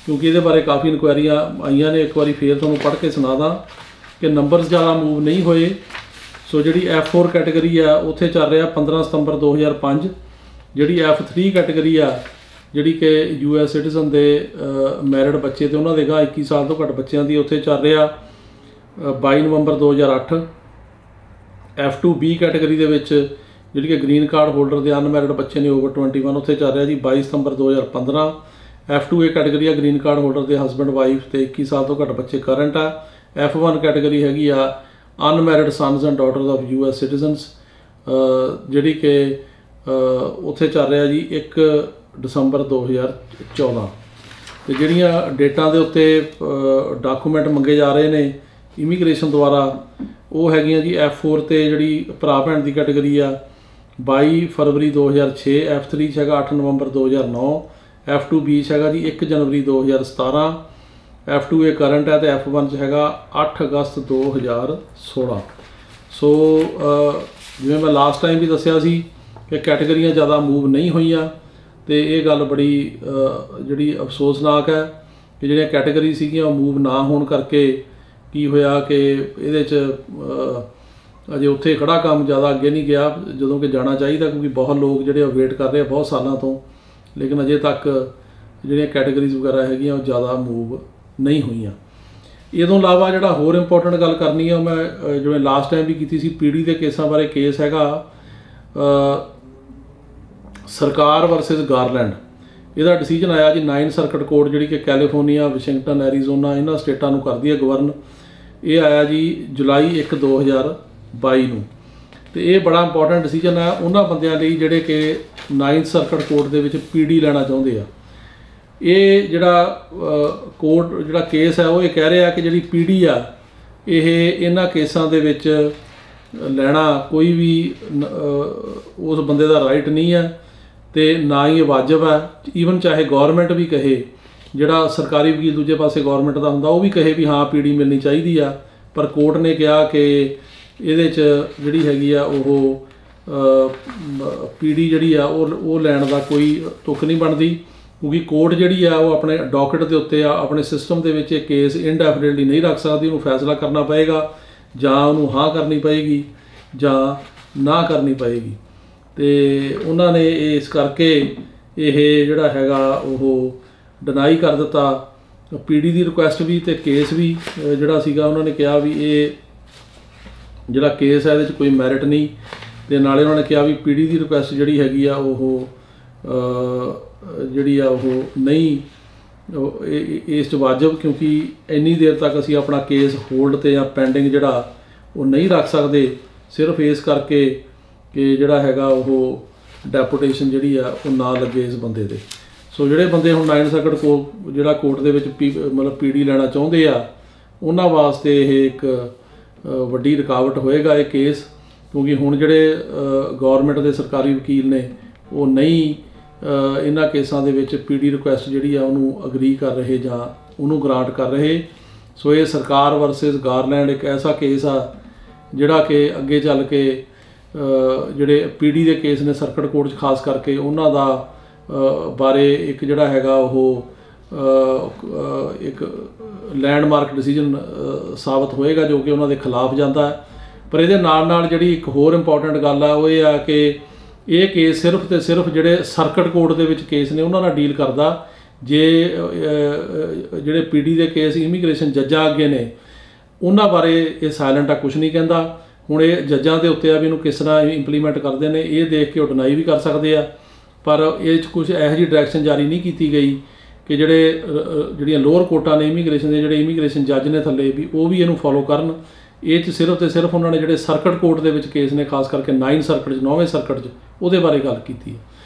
ਕਿਉਂਕਿ ਇਹਦੇ ਬਾਰੇ ਕਾਫੀ ਇਨਕੁਆਇਰੀਆਂ ਆਈਆਂ ਨੇ, ਇੱਕ ਵਾਰੀ ਫੇਰ ਤੁਹਾਨੂੰ ਪੜ੍ਹ ਕੇ ਸੁਣਾ ਦਾਂ ਕਿ ਨੰਬਰਸ ਜ਼ਿਆਦਾ ਮੂਵ ਨਹੀਂ ਹੋਏ। ਸੋ ਜਿਹੜੀ F4 ਕੈਟੇਗਰੀ ਆ ਉੱਥੇ ਚੱਲ ਰਿਹਾ 15 ਸਤੰਬਰ 2005। ਜਿਹੜੀ F3 ਕੈਟੇਗਰੀ ਆ ਜਿਹੜੀ ਕਿ US ਸਿਟੀਜ਼ਨ ਦੇ ਮੈਰਿਡ ਬੱਚੇ ਤੇ ਉਹਨਾਂ ਦੇ ਗਾਂ 21 ਸਾਲ ਤੋਂ ਘੱਟ ਬੱਚਿਆਂ ਦੀ, ਉੱਥੇ ਚੱਲ ਰਿਹਾ 22 ਨਵੰਬਰ 2008। F2B ਕੈਟੇਗਰੀ ਦੇ ਵਿੱਚ ਜਿਹੜੀ ਕਿ ਗ੍ਰੀਨ ਕਾਰਡ ਹੋਲਡਰ ਦੇ ਅਨਮੈਰਿਡ ਬੱਚੇ ਨੇ ਓਵਰ 21, ਉੱਥੇ ਚੱਲ ਰਿਹਾ ਜੀ 22 ਸਤੰਬਰ 2015। F2A ਕੈਟੇਗਰੀ ਆ ਗ੍ਰੀਨ ਕਾਰਡ ਹੋਲਡਰ ਦੇ ਹਸਬੈਂਡ ਵਾਈਫ ਤੇ 21 ਸਾਲ ਤੋਂ ਘੱਟ ਬੱਚੇ ਕਰੰਟ ਆ। F1 ਕੈਟੇਗਰੀ ਹੈਗੀ ਆ unmarried sons and daughters of US citizens, ਜਿਹੜੀ ਕਿ ਉੱਥੇ ਚੱਲ ਰਿਹਾ ਜੀ 1 ਦਸੰਬਰ 2014। ਤੇ ਜਿਹੜੀਆਂ ਡੇਟਾਂ ਦੇ ਉੱਤੇ ਡਾਕੂਮੈਂਟ ਮੰਗੇ ਜਾ ਰਹੇ ਨੇ ਇਮੀਗ੍ਰੇਸ਼ਨ ਦੁਆਰਾ ਉਹ ਹੈਗੀਆਂ ਜੀ F4 ਤੇ ਜਿਹੜੀ ਭਰਾ ਭੈਣ ਦੀ ਕੈਟੇਗਰੀ ਆ 22 ਫਰਵਰੀ 2006, F3 'ਚ ਹੈਗਾ 8 ਨਵੰਬਰ 2009, F2B 'ਚ ਹੈਗਾ ਜੀ 1 ਜਨਵਰੀ 2017, F2A ਕਰੰਟ ਹੈ ਤੇ F1 'ਚ ਹੈਗਾ 8 ਅਗਸਤ 2016। ਸੋ ਜਿਵੇਂ ਮੈਂ ਲਾਸਟ ਟਾਈਮ ਵੀ ਦੱਸਿਆ ਸੀ ਕਿ ਕੈਟੇਗਰੀਆਂ ਜ਼ਿਆਦਾ ਮੂਵ ਨਹੀਂ ਹੋਈਆਂ ਤੇ ਇਹ ਗੱਲ ਬੜੀ ਜਿਹੜੀ ਅਫਸੋਸਨਾਕ ਹੈ ਕਿ ਜਿਹੜੀਆਂ ਕੈਟੇਗਰੀ ਸੀਗੀਆਂ ਉਹ ਮੂਵ ਨਾ ਹੋਣ ਕਰਕੇ ਕੀ ਹੋਇਆ ਕਿ ਇਹਦੇ 'ਚ ਅਜੇ ਉੱਥੇ ਖੜਾ ਕੰਮ ਜ਼ਿਆਦਾ ਅੱਗੇ ਨਹੀਂ ਗਿਆ ਜਦੋਂ ਕਿ ਜਾਣਾ ਚਾਹੀਦਾ, ਕਿਉਂਕਿ ਬਹੁਤ ਲੋਕ ਜਿਹੜੇ ਵੇਟ ਕਰ ਰਹੇ ਆ ਬਹੁਤ ਸਾਲਾਂ ਤੋਂ, ਲੇਕਿਨ ਅਜੇ ਤੱਕ ਜਿਹੜੀਆਂ ਕੈਟੇਗਰੀਜ਼ ਵਗੈਰਾ ਹੈਗੀਆਂ ਉਹ ਜ਼ਿਆਦਾ ਮੂਵ ਨਹੀਂ ਹੋਈਆਂ। ਇਹ ਤੋਂ ਇਲਾਵਾ ਜਿਹੜਾ ਹੋਰ ਇੰਪੋਰਟੈਂਟ ਗੱਲ ਕਰਨੀ ਆ ਮੈਂ ਜਿਵੇਂ ਲਾਸਟ ਟਾਈਮ ਵੀ ਕੀਤੀ ਸੀ PD ਦੇ ਕੇਸਾਂ ਬਾਰੇ। ਕੇਸ ਹੈਗਾ ਸਰਕਾਰ ਵਰਸਸ ਗਾਰਲੈਂਡ। ਇਹਦਾ ਡਿਸੀਜਨ ਆਇਆ ਜੀ 9 ਸਰਕਟ ਕੋਰਟ ਜਿਹੜੀ ਕਿ ਕੈਲੀਫੋਰਨੀਆ, ਵਾਸ਼ਿੰਗਟਨ, ਐਰੀਜ਼ੋਨਾ ਇਹਨਾਂ ਸਟੇਟਾਂ ਨੂੰ ਕਰਦੀ ਹੈ ਗਵਰਨ। ਇਹ ਆਇਆ ਜੀ ਜੁਲਾਈ 1, 2022 ਨੂੰ। ਤੇ ਇਹ ਬੜਾ ਇੰਪੋਰਟੈਂਟ ਡਿਸੀਜਨ ਹੈ ਉਹਨਾਂ ਬੰਦਿਆਂ ਲਈ ਜਿਹੜੇ ਕਿ 9 ਸਰਕਟ ਕੋਰਟ ਦੇ ਵਿੱਚ PD ਲੈਣਾ ਚਾਹੁੰਦੇ ਆ। ਇਹ ਜਿਹੜਾ ਕੋਰਟ ਜਿਹੜਾ ਕੇਸ ਹੈ ਉਹ ਇਹ ਕਹਿ ਰਿਹਾ ਕਿ ਜਿਹੜੀ PD ਆ ਇਹ ਇਹਨਾਂ ਕੇਸਾਂ ਦੇ ਵਿੱਚ ਲੈਣਾ ਕੋਈ ਵੀ ਉਸ ਬੰਦੇ ਦਾ ਰਾਈਟ ਨਹੀਂ ਹੈ ਤੇ ਨਾ ਹੀ ਇਹ ਵਾਜਬ ਹੈ। ਈਵਨ ਚਾਹੇ ਗੌਰਮੈਂਟ ਵੀ ਕਹੇ, ਜਿਹੜਾ ਸਰਕਾਰੀ ਵਕੀਲ ਦੂਜੇ ਪਾਸੇ ਗੌਰਮੈਂਟ ਦਾ ਹੁੰਦਾ ਉਹ ਵੀ ਕਹੇ ਵੀ ਹਾਂ PD ਮਿਲਣੀ ਚਾਹੀਦੀ ਆ, ਪਰ ਕੋਰਟ ਨੇ ਕਿਹਾ ਕਿ ਇਹਦੇ 'ਚ ਜਿਹੜੀ ਹੈਗੀ ਆ ਉਹ PD ਜਿਹੜੀ ਆ ਉਹ ਲੈਣ ਦਾ ਕੋਈ ਤੁਕ ਨਹੀਂ ਬਣਦੀ, ਕਿਉਂਕਿ ਕੋਰਟ ਜਿਹੜੀ ਆ ਉਹ ਆਪਣੇ ਡਾਕਟ ਦੇ ਉੱਤੇ ਆ, ਆਪਣੇ ਸਿਸਟਮ ਦੇ ਵਿੱਚ ਇਹ ਕੇਸ ਇਨਡੈਫੀਨਿਟਲੀ ਨਹੀਂ ਰੱਖ ਸਕਦੀ। ਉਹਨੂੰ ਫੈਸਲਾ ਕਰਨਾ ਪਏਗਾ, ਜਾਂ ਉਹਨੂੰ ਹਾਂ ਕਰਨੀ ਪਏਗੀ ਜਾਂ ਨਾ ਕਰਨੀ ਪਏਗੀ। ਤੇ ਉਹਨਾਂ ਨੇ ਇਸ ਕਰਕੇ ਇਹ ਜਿਹੜਾ ਹੈਗਾ ਉਹ ਡਿਨਾਈ ਕਰ ਦਿੱਤਾ PD ਦੀ ਰਿਕੁਐਸਟ ਵੀ ਤੇ ਕੇਸ ਵੀ ਜਿਹੜਾ ਸੀਗਾ। ਉਹਨਾਂ ਨੇ ਕਿਹਾ ਵੀ ਇਹ ਜਿਹੜਾ ਕੇਸ ਹੈ ਇਹਦੇ 'ਚ ਕੋਈ ਮੈਰਿਟ ਨਹੀਂ, ਤੇ ਨਾਲੇ ਉਹਨਾਂ ਨੇ ਕਿਹਾ ਵੀ PD ਦੀ ਰਿਕੁਐਸਟ ਜਿਹੜੀ ਹੈਗੀ ਆ ਉਹ ਜਿਹੜੀ ਆ ਉਹ ਨਹੀਂ ਇਸ 'ਚ ਵਾਜਬ, ਕਿਉਂਕਿ ਇੰਨੀ ਦੇਰ ਤੱਕ ਅਸੀਂ ਆਪਣਾ ਕੇਸ ਹੋਲਡ ਤੇ ਜਾਂ ਪੈਂਡਿੰਗ ਜਿਹੜਾ ਉਹ ਨਹੀਂ ਰੱਖ ਸਕਦੇ, ਸਿਰਫ ਇਸ ਕਰਕੇ ਕਿ ਜਿਹੜਾ ਹੈਗਾ ਉਹ ਡੈਪੂਟੇਸ਼ਨ ਜਿਹੜੀ ਆ ਉਹ ਨਾ ਲੱਗੇ ਇਸ ਬੰਦੇ ਦੇ। ਸੋ ਜਿਹੜੇ ਬੰਦੇ ਹੁਣ 9 ਸਰਕਟ ਜਿਹੜਾ ਕੋਰਟ ਦੇ ਵਿੱਚ ਮਤਲਬ ਪੀਡੀ ਲੈਣਾ ਚਾਹੁੰਦੇ ਆ, ਉਹਨਾਂ ਵਾਸਤੇ ਇਹ ਇੱਕ ਵੱਡੀ ਰੁਕਾਵਟ ਹੋਏਗਾ ਇਹ ਕੇਸ, ਕਿਉਂਕਿ ਹੁਣ ਜਿਹੜੇ ਗੌਰਮੈਂਟ ਦੇ ਸਰਕਾਰੀ ਵਕੀਲ ਨੇ ਉਹ ਨਹੀਂ ਇਹਨਾਂ ਕੇਸਾਂ ਦੇ ਵਿੱਚ ਪੀਡੀ ਰਿਕੁਐਸਟ ਜਿਹੜੀ ਆ ਉਹਨੂੰ ਅਗਰੀ ਕਰ ਰਹੇ ਜਾਂ ਉਹਨੂੰ ਗ੍ਰਾਂਟ ਕਰ ਰਹੇ। ਸੋ ਇਹ ਸਰਕਾਰ ਵਰਸਸ ਗਾਰਲੈਂਡ ਇੱਕ ਐਸਾ ਕੇਸ ਆ ਜਿਹੜਾ ਕਿ ਅੱਗੇ ਚੱਲ ਕੇ ਜਿਹੜੇ ਪੀਡੀ ਦੇ ਕੇਸ ਨੇ ਸਰਕਟ ਕੋਰਟ 'ਚ ਖਾਸ ਕਰਕੇ ਉਹਨਾਂ ਦਾ ਬਾਰੇ ਇੱਕ ਜਿਹੜਾ ਹੈਗਾ ਉਹ ਇੱਕ ਲੈਂਡਮਾਰਕ ਡਿਸੀਜਨ ਸਾਬਤ ਹੋਏਗਾ ਜੋ ਕਿ ਉਹਨਾਂ ਦੇ ਖਿਲਾਫ ਜਾਂਦਾ ਹੈ। ਪਰ ਇਹਦੇ ਨਾਲ ਨਾਲ ਜਿਹੜੀ ਇੱਕ ਹੋਰ ਇੰਪੋਰਟੈਂਟ ਗੱਲ ਆ ਉਹ ਇਹ ਆ ਕਿ ਇਹ ਕੇਸ ਸਿਰਫ ਤੇ ਸਿਰਫ ਜਿਹੜੇ ਸਰਕਟ ਕੋਰਟ ਦੇ ਵਿੱਚ ਕੇਸ ਨੇ ਉਹਨਾਂ ਨਾਲ ਡੀਲ ਕਰਦਾ। ਜੇ ਜਿਹੜੇ ਪੀਡੀ ਦੇ ਕੇਸ ਇਮੀਗ੍ਰੇਸ਼ਨ ਜੱਜਾਂ ਅੱਗੇ ਨੇ ਉਹਨਾਂ ਬਾਰੇ ਇਹ ਸਾਇਲੈਂਟ ਆ, ਕੁਝ ਨਹੀਂ ਕਹਿੰਦਾ। ਹੁਣ ਇਹ ਜੱਜਾਂ ਦੇ ਉੱਤੇ ਆ ਵੀ ਇਹਨੂੰ ਕਿਸ ਤਰ੍ਹਾਂ ਇੰਪਲੀਮੈਂਟ ਕਰਦੇ ਨੇ, ਇਹ ਦੇਖ ਕੇ ਉਹ ਡਿਨਾਈ ਵੀ ਕਰ ਸਕਦੇ ਆ, ਪਰ ਇਹ 'ਚ ਕੁਝ ਇਹੋ ਜਿਹੀ ਡਾਇਰੈਕਸ਼ਨ ਜਾਰੀ ਨਹੀਂ ਕੀਤੀ ਗਈ ਕਿ ਜਿਹੜੀਆਂ ਲੋਅਰ ਕੋਰਟਾਂ ਨੇ ਇਮੀਗ੍ਰੇਸ਼ਨ ਦੇ, ਜਿਹੜੇ ਇਮੀਗ੍ਰੇਸ਼ਨ ਜੱਜ ਨੇ ਥੱਲੇ ਵੀ, ਉਹ ਵੀ ਇਹਨੂੰ ਫੋਲੋ ਕਰਨ। ਇਹ 'ਚ ਸਿਰਫ ਤੇ ਸਿਰਫ ਉਹਨਾਂ ਨੇ ਜਿਹੜੇ ਸਰਕਟ ਕੋਰਟ ਦੇ ਵਿੱਚ ਕੇਸ ਨੇ, ਖਾਸ ਕਰਕੇ 9 ਸਰਕਟ 'ਚ 9ਵੇਂ ਸਰਕਟ 'ਚ ਉਹਦੇ ਬਾਰੇ ਗੱਲ ਕੀਤੀ ਹੈ।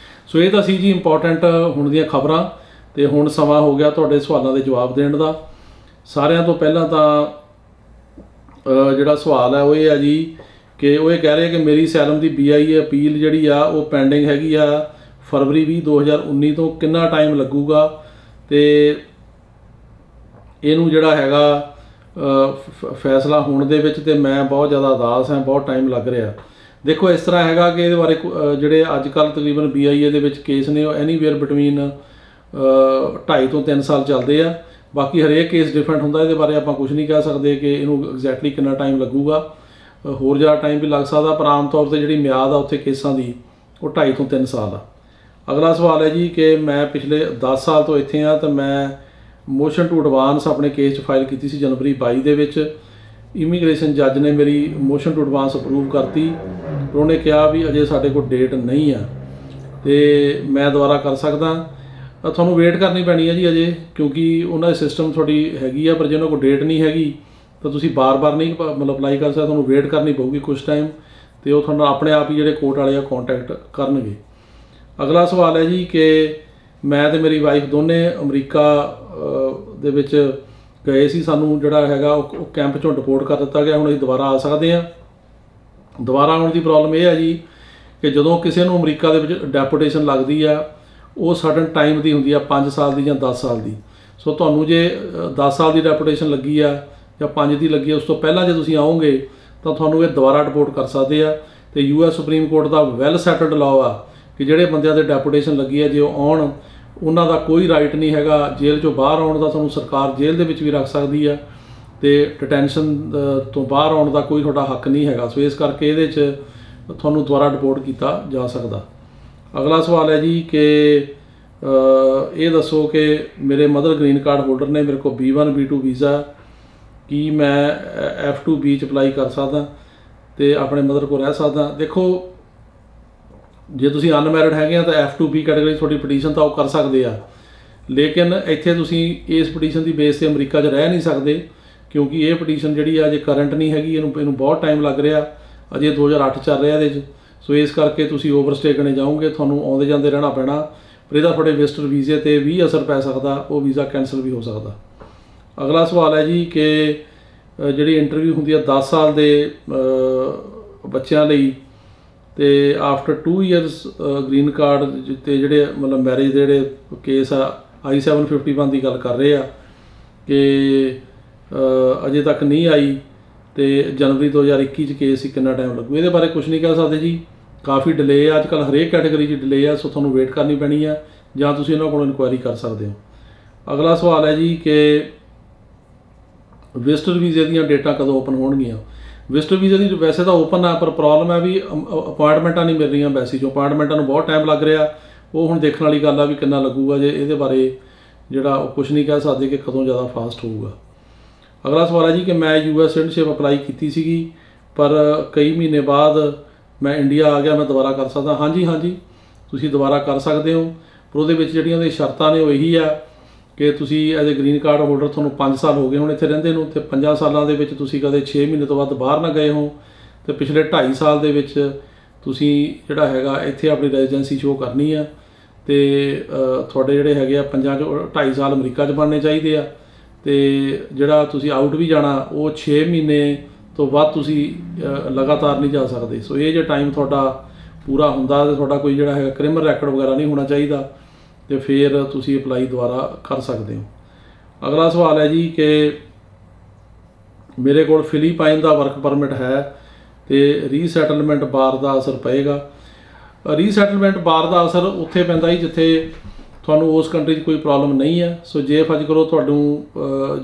ਸੋ ਇਹ ਤਾਂ ਸੀ ਜੀ ਇੰਪੋਰਟੈਂਟ ਹੁਣ ਦੀਆਂ ਖਬਰਾਂ, ਤੇ ਹੁਣ ਸਮਾਂ ਹੋ ਗਿਆ ਤੁਹਾਡੇ ਸਵਾਲਾਂ ਦੇ ਜਵਾਬ ਦੇਣ ਦਾ। ਸਾਰਿਆਂ ਤੋਂ ਪਹਿਲਾਂ ਤਾਂ ਜਿਹੜਾ ਸਵਾਲ ਹੈ ਉਹ ਇਹ ਆ ਜੀ ਕਿ ਉਹ ਇਹ ਕਹਿ ਰਹੇ ਕਿ ਮੇਰੀ ਅਸਾਈਲਮ ਦੀ BIA ਅਪੀਲ ਜਿਹੜੀ ਆ ਉਹ ਪੈਂਡਿੰਗ ਹੈਗੀ ਆ ਫਰਵਰੀ 20, 2019 ਤੋਂ, ਕਿੰਨਾ ਟਾਈਮ ਲੱਗੂਗਾ ਤੇ ਇਹਨੂੰ ਜਿਹੜਾ ਹੈਗਾ ਫੈਸਲਾ ਹੋਣ ਦੇ ਵਿੱਚ, ਤੇ ਮੈਂ ਬਹੁਤ ਜ਼ਿਆਦਾ ਉਦਾਸ ਹਾਂ, ਬਹੁਤ ਟਾਈਮ ਲੱਗ ਰਿਹਾ। ਦੇਖੋ ਇਸ ਤਰ੍ਹਾਂ ਹੈਗਾ ਕਿ ਇਹਦੇ ਬਾਰੇ ਜਿਹੜੇ ਅੱਜ ਕੱਲ੍ਹ ਤਕਰੀਬਨ BIA ਦੇ ਵਿੱਚ ਕੇਸ ਨੇ ਉਹ ਐਨੀਵੇਅਰ ਬਿਟਵੀਨ 2.5 ਤੋਂ 3 ਸਾਲ ਚੱਲਦੇ ਆ। ਬਾਕੀ ਹਰੇਕ ਕੇਸ ਡਿਫਰੈਂਟ ਹੁੰਦਾ, ਇਹਦੇ ਬਾਰੇ ਆਪਾਂ ਕੁਝ ਨਹੀਂ ਕਹਿ ਸਕਦੇ ਕਿ ਇਹਨੂੰ ਐਗਜ਼ੈਕਟਲੀ ਕਿੰਨਾ ਟਾਈਮ ਲੱਗੂਗਾ, ਹੋਰ ਜ਼ਿਆਦਾ ਟਾਈਮ ਵੀ ਲੱਗ ਸਕਦਾ, ਪਰ ਆਮ ਤੌਰ 'ਤੇ ਜਿਹੜੀ ਮਿਆਦ ਆ ਉੱਥੇ ਕੇਸਾਂ ਦੀ ਉਹ 2.5 ਤੋਂ 3 ਸਾਲ ਆ। ਅਗਲਾ ਸਵਾਲ ਹੈ ਜੀ ਕਿ ਮੈਂ ਪਿਛਲੇ 10 ਸਾਲ ਤੋਂ ਇੱਥੇ ਹਾਂ, ਤਾਂ ਮੈਂ ਮੋਸ਼ਨ ਟੂ ਐਡਵਾਂਸ ਆਪਣੇ ਕੇਸ 'ਚ ਫਾਈਲ ਕੀਤੀ ਸੀ ਜਨਵਰੀ 22 ਦੇ ਵਿੱਚ। ਇਮੀਗ੍ਰੇਸ਼ਨ ਜੱਜ ਨੇ ਮੇਰੀ ਮੋਸ਼ਨ ਟੂ ਐਡਵਾਂਸ ਅਪਰੂਵ ਕਰਤੀ, ਪਰ ਉਹਨੇ ਕਿਹਾ ਵੀ ਅਜੇ ਸਾਡੇ ਕੋਲ ਡੇਟ ਨਹੀਂ ਆ ਤੇ ਮੈਂ ਦੁਬਾਰਾ ਕਰ ਸਕਦਾ। ਤੁਹਾਨੂੰ ਵੇਟ ਕਰਨੀ ਪੈਣੀ ਹੈ ਜੀ ਅਜੇ, ਕਿਉਂਕਿ ਉਹਨਾਂ ਦੇ ਸਿਸਟਮ ਤੁਹਾਡੀ ਹੈਗੀ ਆ, ਪਰ ਜੇ ਉਹਨਾਂ ਕੋਲ ਡੇਟ ਨਹੀਂ ਹੈਗੀ ਤਾਂ ਤੁਸੀਂ ਬਾਰ-ਬਾਰ ਨਹੀਂ ਮਤਲਬ ਅਪਲਾਈ ਕਰ ਸਕਦੇ, ਤੁਹਾਨੂੰ ਵੇਟ ਕਰਨੀ ਪਊਗੀ ਕੁਝ ਟਾਈਮ, ਤੇ ਉਹ ਤੁਹਾਨੂੰ ਆਪਣੇ ਆਪ ਹੀ ਜਿਹੜੇ ਕੋਰਟ ਵਾਲੇ ਆ ਕੰਟੈਕਟ ਕਰਨਗੇ। ਅਗਲਾ ਸਵਾਲ ਹੈ ਜੀ ਕਿ ਮੈਂ ਤੇ ਮੇਰੀ ਵਾਈਫ ਦੋਨੇ ਅਮਰੀਕਾ ਦੇ ਵਿੱਚ ਗਏ ਸੀ, ਸਾਨੂੰ ਜਿਹੜਾ ਹੈਗਾ ਉਹ ਕੈਂਪ 'ਚੋਂ ਡਿਪੋਰਟ ਕਰ ਦਿੱਤਾ ਗਿਆ, ਹੁਣ ਅਸੀਂ ਦੁਬਾਰਾ ਆ ਸਕਦੇ ਹਾਂ। ਦੁਬਾਰਾ ਆਉਣ ਦੀ ਪ੍ਰੋਬਲਮ ਇਹ ਹੈ ਜੀ ਕਿ ਜਦੋਂ ਕਿਸੇ ਨੂੰ ਅਮਰੀਕਾ ਦੇ ਵਿੱਚ ਡੈਪੂਟੇਸ਼ਨ ਲੱਗਦੀ ਆ ਉਹ ਸਡਨ ਟਾਈਮ ਦੀ ਹੁੰਦੀ ਆ, 5 ਸਾਲ ਦੀ ਜਾਂ 10 ਸਾਲ ਦੀ। ਸੋ ਤੁਹਾਨੂੰ ਜੇ 10 ਸਾਲ ਦੀ ਡੈਪੂਟੇਸ਼ਨ ਲੱਗੀ ਆ ਜਾਂ 5 ਦੀ ਲੱਗੀ ਆ, ਉਸ ਤੋਂ ਪਹਿਲਾਂ ਜੇ ਤੁਸੀਂ ਆਓਗੇ ਤਾਂ ਤੁਹਾਨੂੰ ਇਹ ਦੁਬਾਰਾ ਡਿਪੋਰਟ ਕਰ ਸਕਦੇ ਆ। ਤੇ US ਸੁਪਰੀਮ ਕੋਰਟ ਦਾ ਵੈਲ ਸੈਟਲਡ ਲਾਅ ਆ ਕਿ ਜਿਹੜੇ ਬੰਦਿਆਂ ਦੇ ਡੈਪੂਟੇਸ਼ਨ ਲੱਗੀ ਆ ਜੇ ਉਹ ਆਉਣ, ਉਹਨਾਂ ਦਾ ਕੋਈ ਰਾਈਟ ਨਹੀਂ ਹੈਗਾ ਜੇਲ੍ਹ 'ਚੋਂ ਬਾਹਰ ਆਉਣ ਦਾ। ਤੁਹਾਨੂੰ ਸਰਕਾਰ ਜੇਲ੍ਹ ਦੇ ਵਿੱਚ ਵੀ ਰੱਖ ਸਕਦੀ ਆ ਤੇ ਡਿਟੈਂਸ਼ਨ ਤੋਂ ਬਾਹਰ ਆਉਣ ਦਾ ਕੋਈ ਤੁਹਾਡਾ ਹੱਕ ਨਹੀਂ ਹੈਗਾ। ਸੋ ਇਸ ਕਰਕੇ ਇਹਦੇ 'ਚ ਤੁਹਾਨੂੰ ਦੁਬਾਰਾ ਡਿਪੋਰਟ ਕੀਤਾ ਜਾ ਸਕਦਾ। ਅਗਲਾ ਸਵਾਲ ਹੈ ਜੀ ਕਿ ਇਹ ਦੱਸੋ ਕਿ ਮੇਰੇ ਮਦਰ ਗ੍ਰੀਨ ਕਾਰਡ ਹੋਲਡਰ ਨੇ, ਮੇਰੇ ਕੋਲ B1 B2 ਵੀਜ਼ਾ, ਕੀ ਮੈਂ F2B 'ਚ ਅਪਲਾਈ ਕਰ ਸਕਦਾ ਤੇ ਆਪਣੇ ਮਦਰ ਕੋਲ ਰਹਿ ਸਕਦਾ? ਦੇਖੋ ਜੇ ਤੁਸੀਂ ਅਨਮੈਰਿਡ ਹੈਗੇ ਆ ਤਾਂ F2B ਕੈਟਾਗਰੀ ਤੁਹਾਡੀ ਪਟੀਸ਼ਨ ਤਾਂ ਉਹ ਕਰ ਸਕਦੇ ਆ, ਲੇਕਿਨ ਇੱਥੇ ਤੁਸੀਂ ਇਸ ਪਟੀਸ਼ਨ ਦੀ ਬੇਸ 'ਤੇ ਅਮਰੀਕਾ 'ਚ ਰਹਿ ਨਹੀਂ ਸਕਦੇ, ਕਿਉਂਕਿ ਇਹ ਪਟੀਸ਼ਨ ਜਿਹੜੀ ਆ ਅਜੇ ਕਰੰਟ ਨਹੀਂ ਹੈਗੀ, ਇਹਨੂੰ ਬਹੁਤ ਟਾਈਮ ਲੱਗ ਰਿਹਾ, ਅਜੇ 2008 ਚੱਲ ਰਿਹਾ ਇਹਦੇ 'ਚ। ਸੋ ਇਸ ਕਰਕੇ ਤੁਸੀਂ ਓਵਰਸਟੇ ਕਰਨੇ ਜਾਓਗੇ, ਤੁਹਾਨੂੰ ਆਉਂਦੇ ਜਾਂਦੇ ਰਹਿਣਾ ਪੈਣਾ, ਪਰ ਇਹਦਾ ਤੁਹਾਡੇ ਵਿਜ਼ਟਰ ਵੀਜ਼ੇ 'ਤੇ ਵੀ ਅਸਰ ਪੈ ਸਕਦਾ, ਉਹ ਵੀਜ਼ਾ ਕੈਂਸਲ ਵੀ ਹੋ ਸਕਦਾ। ਅਗਲਾ ਸਵਾਲ ਹੈ ਜੀ ਕਿ ਜਿਹੜੀ ਇੰਟਰਵਿਊ ਹੁੰਦੀ ਆ 10 ਸਾਲ ਦੇ ਬੱਚਿਆਂ ਲਈ, ਤੇ ਆਫਟਰ 2 ਇਅਰਸ ਗ੍ਰੀਨ ਕਾਰਡ ਤੇ ਜਿਹੜੇ ਮਤਲਬ ਮੈਰਿਜ ਦੇ ਜਿਹੜੇ ਕੇਸ ਆ I-751 ਦੀ ਗੱਲ ਕਰ ਰਹੇ ਆ ਕਿ ਅਜੇ ਤੱਕ ਨਹੀਂ ਆਈ, ਤੇ ਜਨਵਰੀ 2021 'ਚ ਕੇਸ ਸੀ, ਕਿੰਨਾ ਟਾਈਮ ਲੱਗੂ? ਇਹਦੇ ਬਾਰੇ ਕੁਝ ਨਹੀਂ ਕਹਿ ਸਕਦੇ ਜੀ, ਕਾਫੀ ਡਿਲੇ ਆ, ਅੱਜ ਕੱਲ੍ਹ ਹਰੇਕ ਕੈਟਾਗਰੀ 'ਚ ਡਿਲੇ ਆ। ਸੋ ਤੁਹਾਨੂੰ ਵੇਟ ਕਰਨੀ ਪੈਣੀ ਆ ਜਾਂ ਤੁਸੀਂ ਇਹਨਾਂ ਕੋਲੋਂ ਇਨਕੁਆਇਰੀ ਕਰ ਸਕਦੇ ਹੋ। ਅਗਲਾ ਸਵਾਲ ਹੈ ਜੀ ਕਿ ਵਿਜ਼ਟਰ ਵੀਜ਼ੇ ਦੀਆਂ ਡੇਟਾਂ ਕਦੋਂ ਓਪਨ ਹੋਣਗੀਆਂ? ਵਿਜ਼ਟਰ ਵੀਜ਼ੇ ਦੀ ਵੈਸੇ ਤਾਂ ਓਪਨ ਆ, ਪਰ ਪ੍ਰੋਬਲਮ ਹੈ ਵੀ ਅਪਾਇੰਟਮੈਂਟਾਂ ਨਹੀਂ ਮਿਲ ਰਹੀਆਂ ਐਮਬੈਸੀ 'ਚੋਂ, ਅਪਾਇੰਟਮੈਂਟਾਂ ਨੂੰ ਬਹੁਤ ਟਾਈਮ ਲੱਗ ਰਿਹਾ, ਉਹ ਹੁਣ ਦੇਖਣ ਵਾਲੀ ਗੱਲ ਆ ਵੀ ਕਿੰਨਾ ਲੱਗੂਗਾ। ਜੇ ਇਹਦੇ ਬਾਰੇ ਜਿਹੜਾ ਉਹ ਕੁਝ ਨਹੀਂ ਕਹਿ ਸਕਦੇ ਕਿ ਕਦੋਂ ਜ਼ਿਆਦਾ ਫਾਸਟ ਹੋਊਗਾ। ਅਗਲਾ ਸਵਾਲ ਹੈ ਜੀ ਕਿ ਮੈਂ US ਸਿਟੀਜ਼ਨਸ਼ਿਪ ਅਪਲਾਈ ਕੀਤੀ ਸੀਗੀ, ਪਰ ਕਈ ਮਹੀਨੇ ਬਾਅਦ ਮੈਂ ਇੰਡੀਆ ਆ ਗਿਆ, ਮੈਂ ਦੁਬਾਰਾ ਕਰ ਸਕਦਾ? ਹਾਂਜੀ, ਤੁਸੀਂ ਦੁਬਾਰਾ ਕਰ ਸਕਦੇ ਹੋ, ਪਰ ਉਹਦੇ ਵਿੱਚ ਜਿਹੜੀਆਂ ਉਹਦੀਆਂ ਸ਼ਰਤਾਂ ਨੇ ਉਹ ਇਹੀ ਆ ਕਿ ਤੁਸੀਂ as a green card holder, ਤੁਹਾਨੂੰ 5 ਸਾਲ ਹੋ ਗਏ ਹੁਣ ਇੱਥੇ ਰਹਿੰਦੇ ਨੂੰ, ਅਤੇ 5 ਸਾਲਾਂ ਦੇ ਵਿੱਚ ਤੁਸੀਂ ਕਦੇ 6 ਮਹੀਨੇ ਤੋਂ ਵੱਧ ਬਾਹਰ ਨਾ ਗਏ ਹੋ, ਅਤੇ ਪਿਛਲੇ 2.5 ਸਾਲ ਦੇ ਵਿੱਚ ਤੁਸੀਂ ਜਿਹੜਾ ਹੈਗਾ ਇੱਥੇ ਆਪਣੀ ਰੈਜ਼ੀਡੈਂਸੀ ਸ਼ੋਅ ਕਰਨੀ ਆ। ਤੇ ਤੁਹਾਡੇ ਜਿਹੜੇ ਹੈਗੇ ਆ 5 ਚੋਂ 2.5 ਸਾਲ ਅਮਰੀਕਾ 'ਚ ਬਣਨੇ ਚਾਹੀਦੇ ਆ। ਤੇ ਜਿਹੜਾ ਤੁਸੀਂ ਆਊਟ ਵੀ ਜਾਣਾ ਉਹ 6 ਮਹੀਨੇ ਤੋਂ ਵੱਧ ਤੁਸੀਂ ਲਗਾਤਾਰ ਨਹੀਂ ਜਾ ਸਕਦੇ। ਸੋ ਇਹ ਜੇ ਟਾਈਮ ਤੁਹਾਡਾ ਪੂਰਾ ਹੁੰਦਾ ਤੇ ਤੁਹਾਡਾ ਕੋਈ ਜਿਹੜਾ ਹੈਗਾ ਕ੍ਰਿਮੀਨਲ ਰੈਕਡ ਵਗੈਰਾ ਨਹੀਂ ਹੋਣਾ ਚਾਹੀਦਾ, ਤੇ ਫਿਰ ਤੁਸੀਂ ਅਪਲਾਈ ਦੁਬਾਰਾ ਕਰ ਸਕਦੇ ਹੋ। ਅਗਲਾ ਸਵਾਲ ਹੈ ਜੀ ਕਿ ਮੇਰੇ ਕੋਲ ਫਿਲੀਪਾਈਨ ਦਾ ਵਰਕ ਪਰਮਿਟ ਹੈ ਤੇ ਰੀਸੈਟਲਮੈਂਟ ਬਾਰ ਦਾ ਅਸਰ ਪਏਗਾ। ਰੀਸੈਟਲਮੈਂਟ ਬਾਰ ਦਾ ਅਸਰ ਉੱਥੇ ਪੈਂਦਾ ਜੀ ਜਿੱਥੇ ਤੁਹਾਨੂੰ ਉਸ ਕੰਟਰੀ 'ਚ ਕੋਈ ਪ੍ਰੋਬਲਮ ਨਹੀਂ ਹੈ। ਸੋ ਜੇ ਫਰਜ਼ ਕਰੋ ਤੁਹਾਨੂੰ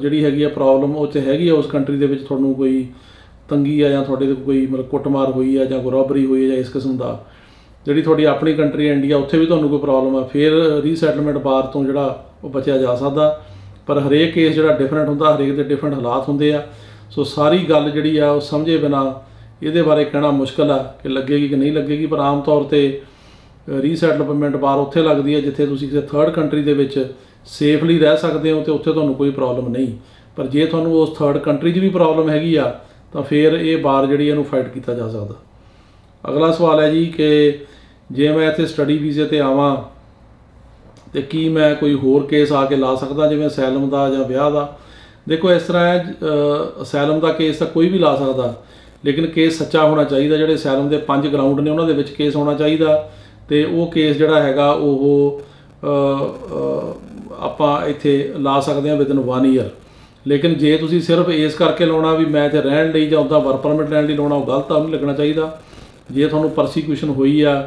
ਜਿਹੜੀ ਹੈਗੀ ਆ ਪ੍ਰੋਬਲਮ ਉਹ 'ਚ ਹੈਗੀ ਆ, ਉਸ ਕੰਟਰੀ ਦੇ ਵਿੱਚ ਤੁਹਾਨੂੰ ਕੋਈ ਤੰਗੀ ਆ ਜਾਂ ਤੁਹਾਡੇ ਤੇ ਕੋਈ ਮਤਲਬ ਕੁੱਟਮਾਰ ਹੋਈ ਆ ਜਾਂ ਕੋਈ ਰੋਬਰੀ ਹੋਈ ਹੈ ਜਾਂ ਇਸ ਕਿਸਮ ਦਾ, ਜਿਹੜੀ ਤੁਹਾਡੀ ਆਪਣੀ ਕੰਟਰੀ ਇੰਡੀਆ ਉੱਥੇ ਵੀ ਤੁਹਾਨੂੰ ਕੋਈ ਪ੍ਰੋਬਲਮ ਆ, ਫਿਰ ਰੀਸੈਟਲਮੈਂਟ ਬਾਰ ਤੋਂ ਜਿਹੜਾ ਉਹ ਬਚਿਆ ਜਾ ਸਕਦਾ। ਪਰ ਹਰੇਕ ਕੇਸ ਜਿਹੜਾ ਡਿਫਰੈਂਟ ਹੁੰਦਾ, ਹਰੇਕ ਦੇ ਡਿਫਰੈਂਟ ਹਾਲਾਤ ਹੁੰਦੇ ਆ। ਸੋ ਸਾਰੀ ਗੱਲ ਜਿਹੜੀ ਆ ਉਹ ਸਮਝੇ ਬਿਨਾ ਇਹਦੇ ਬਾਰੇ ਕਹਿਣਾ ਮੁਸ਼ਕਿਲ ਆ ਕਿ ਲੱਗੇਗੀ ਕਿ ਨਹੀਂ ਲੱਗੇਗੀ। ਪਰ ਆਮ ਤੌਰ 'ਤੇ ਰੀਸੈਟਲਮੈਂਟ ਬਾਰ ਉੱਥੇ ਲੱਗਦੀ ਹੈ ਜਿੱਥੇ ਤੁਸੀਂ ਕਿਸੇ ਥਰਡ ਕੰਟਰੀ ਦੇ ਵਿੱਚ ਸੇਫਲੀ ਰਹਿ ਸਕਦੇ ਹੋ, ਤੇ ਉੱਥੇ ਤੁਹਾਨੂੰ ਕੋਈ ਪ੍ਰੋਬਲਮ ਨਹੀਂ। ਪਰ ਜੇ ਤੁਹਾਨੂੰ ਉਸ ਥਰਡ ਕੰਟਰੀ 'ਚ ਵੀ ਪ੍ਰੋਬਲਮ ਹੈਗੀ ਆ ਤਾਂ ਫਿਰ ਇਹ ਬਾਰ ਜਿਹੜੀ ਇਹਨੂੰ ਫਾਈਟ ਕੀਤਾ ਜਾ ਸਕਦਾ। ਅਗਲਾ ਸਵਾਲ ਹੈ ਜੀ ਕਿ ਜੇ ਮੈਂ ਇੱਥੇ ਸਟੱਡੀ ਵੀਜ਼ੇ 'ਤੇ ਆਵਾਂ ਤੇ ਕੀ ਮੈਂ ਕੋਈ ਹੋਰ ਕੇਸ ਆ ਕੇ ਲਾ ਸਕਦਾ, ਜਿਵੇਂ ਅਸੈਲਮ ਦਾ ਜਾਂ ਵਿਆਹ ਦਾ? ਦੇਖੋ ਇਸ ਤਰ੍ਹਾਂ ਹੈ, ਅਸੈਲਮ ਦਾ ਕੇਸ ਤਾਂ ਕੋਈ ਵੀ ਲਾ ਸਕਦਾ, ਲੇਕਿਨ ਕੇਸ ਸੱਚਾ ਹੋਣਾ ਚਾਹੀਦਾ। ਜਿਹੜੇ ਅਸੈਲਮ ਦੇ 5 ਗਰਾਊਂਡ ਨੇ ਉਹਨਾਂ ਦੇ ਵਿੱਚ ਕੇਸ ਹੋਣਾ ਚਾਹੀਦਾ, ਤੇ ਉਹ ਕੇਸ ਜਿਹੜਾ ਹੈਗਾ ਉਹ ਆਪਾਂ ਇੱਥੇ ਲਾ ਸਕਦੇ ਹਾਂ ਵਿਦਨ 1 ਈਅਰ। ਲੇਕਿਨ ਜੇ ਤੁਸੀਂ ਸਿਰਫ ਇਸ ਕਰਕੇ ਲਾਉਣਾ ਵੀ ਮੈਂ ਇੱਥੇ ਰਹਿਣ ਲਈ ਜਾਂ ਉੱਦਾਂ ਵਰਕ ਪਰਮਿਟ ਲੈਣ ਲਈ ਲਾਉਣਾ, ਉਹ ਗਲਤ ਆ, ਨਹੀਂ ਲੱਗਣਾ ਚਾਹੀਦਾ। ਜੇ ਤੁਹਾਨੂੰ ਪਰਸੀਕਿਊਸ਼ਨ ਹੋਈ ਆ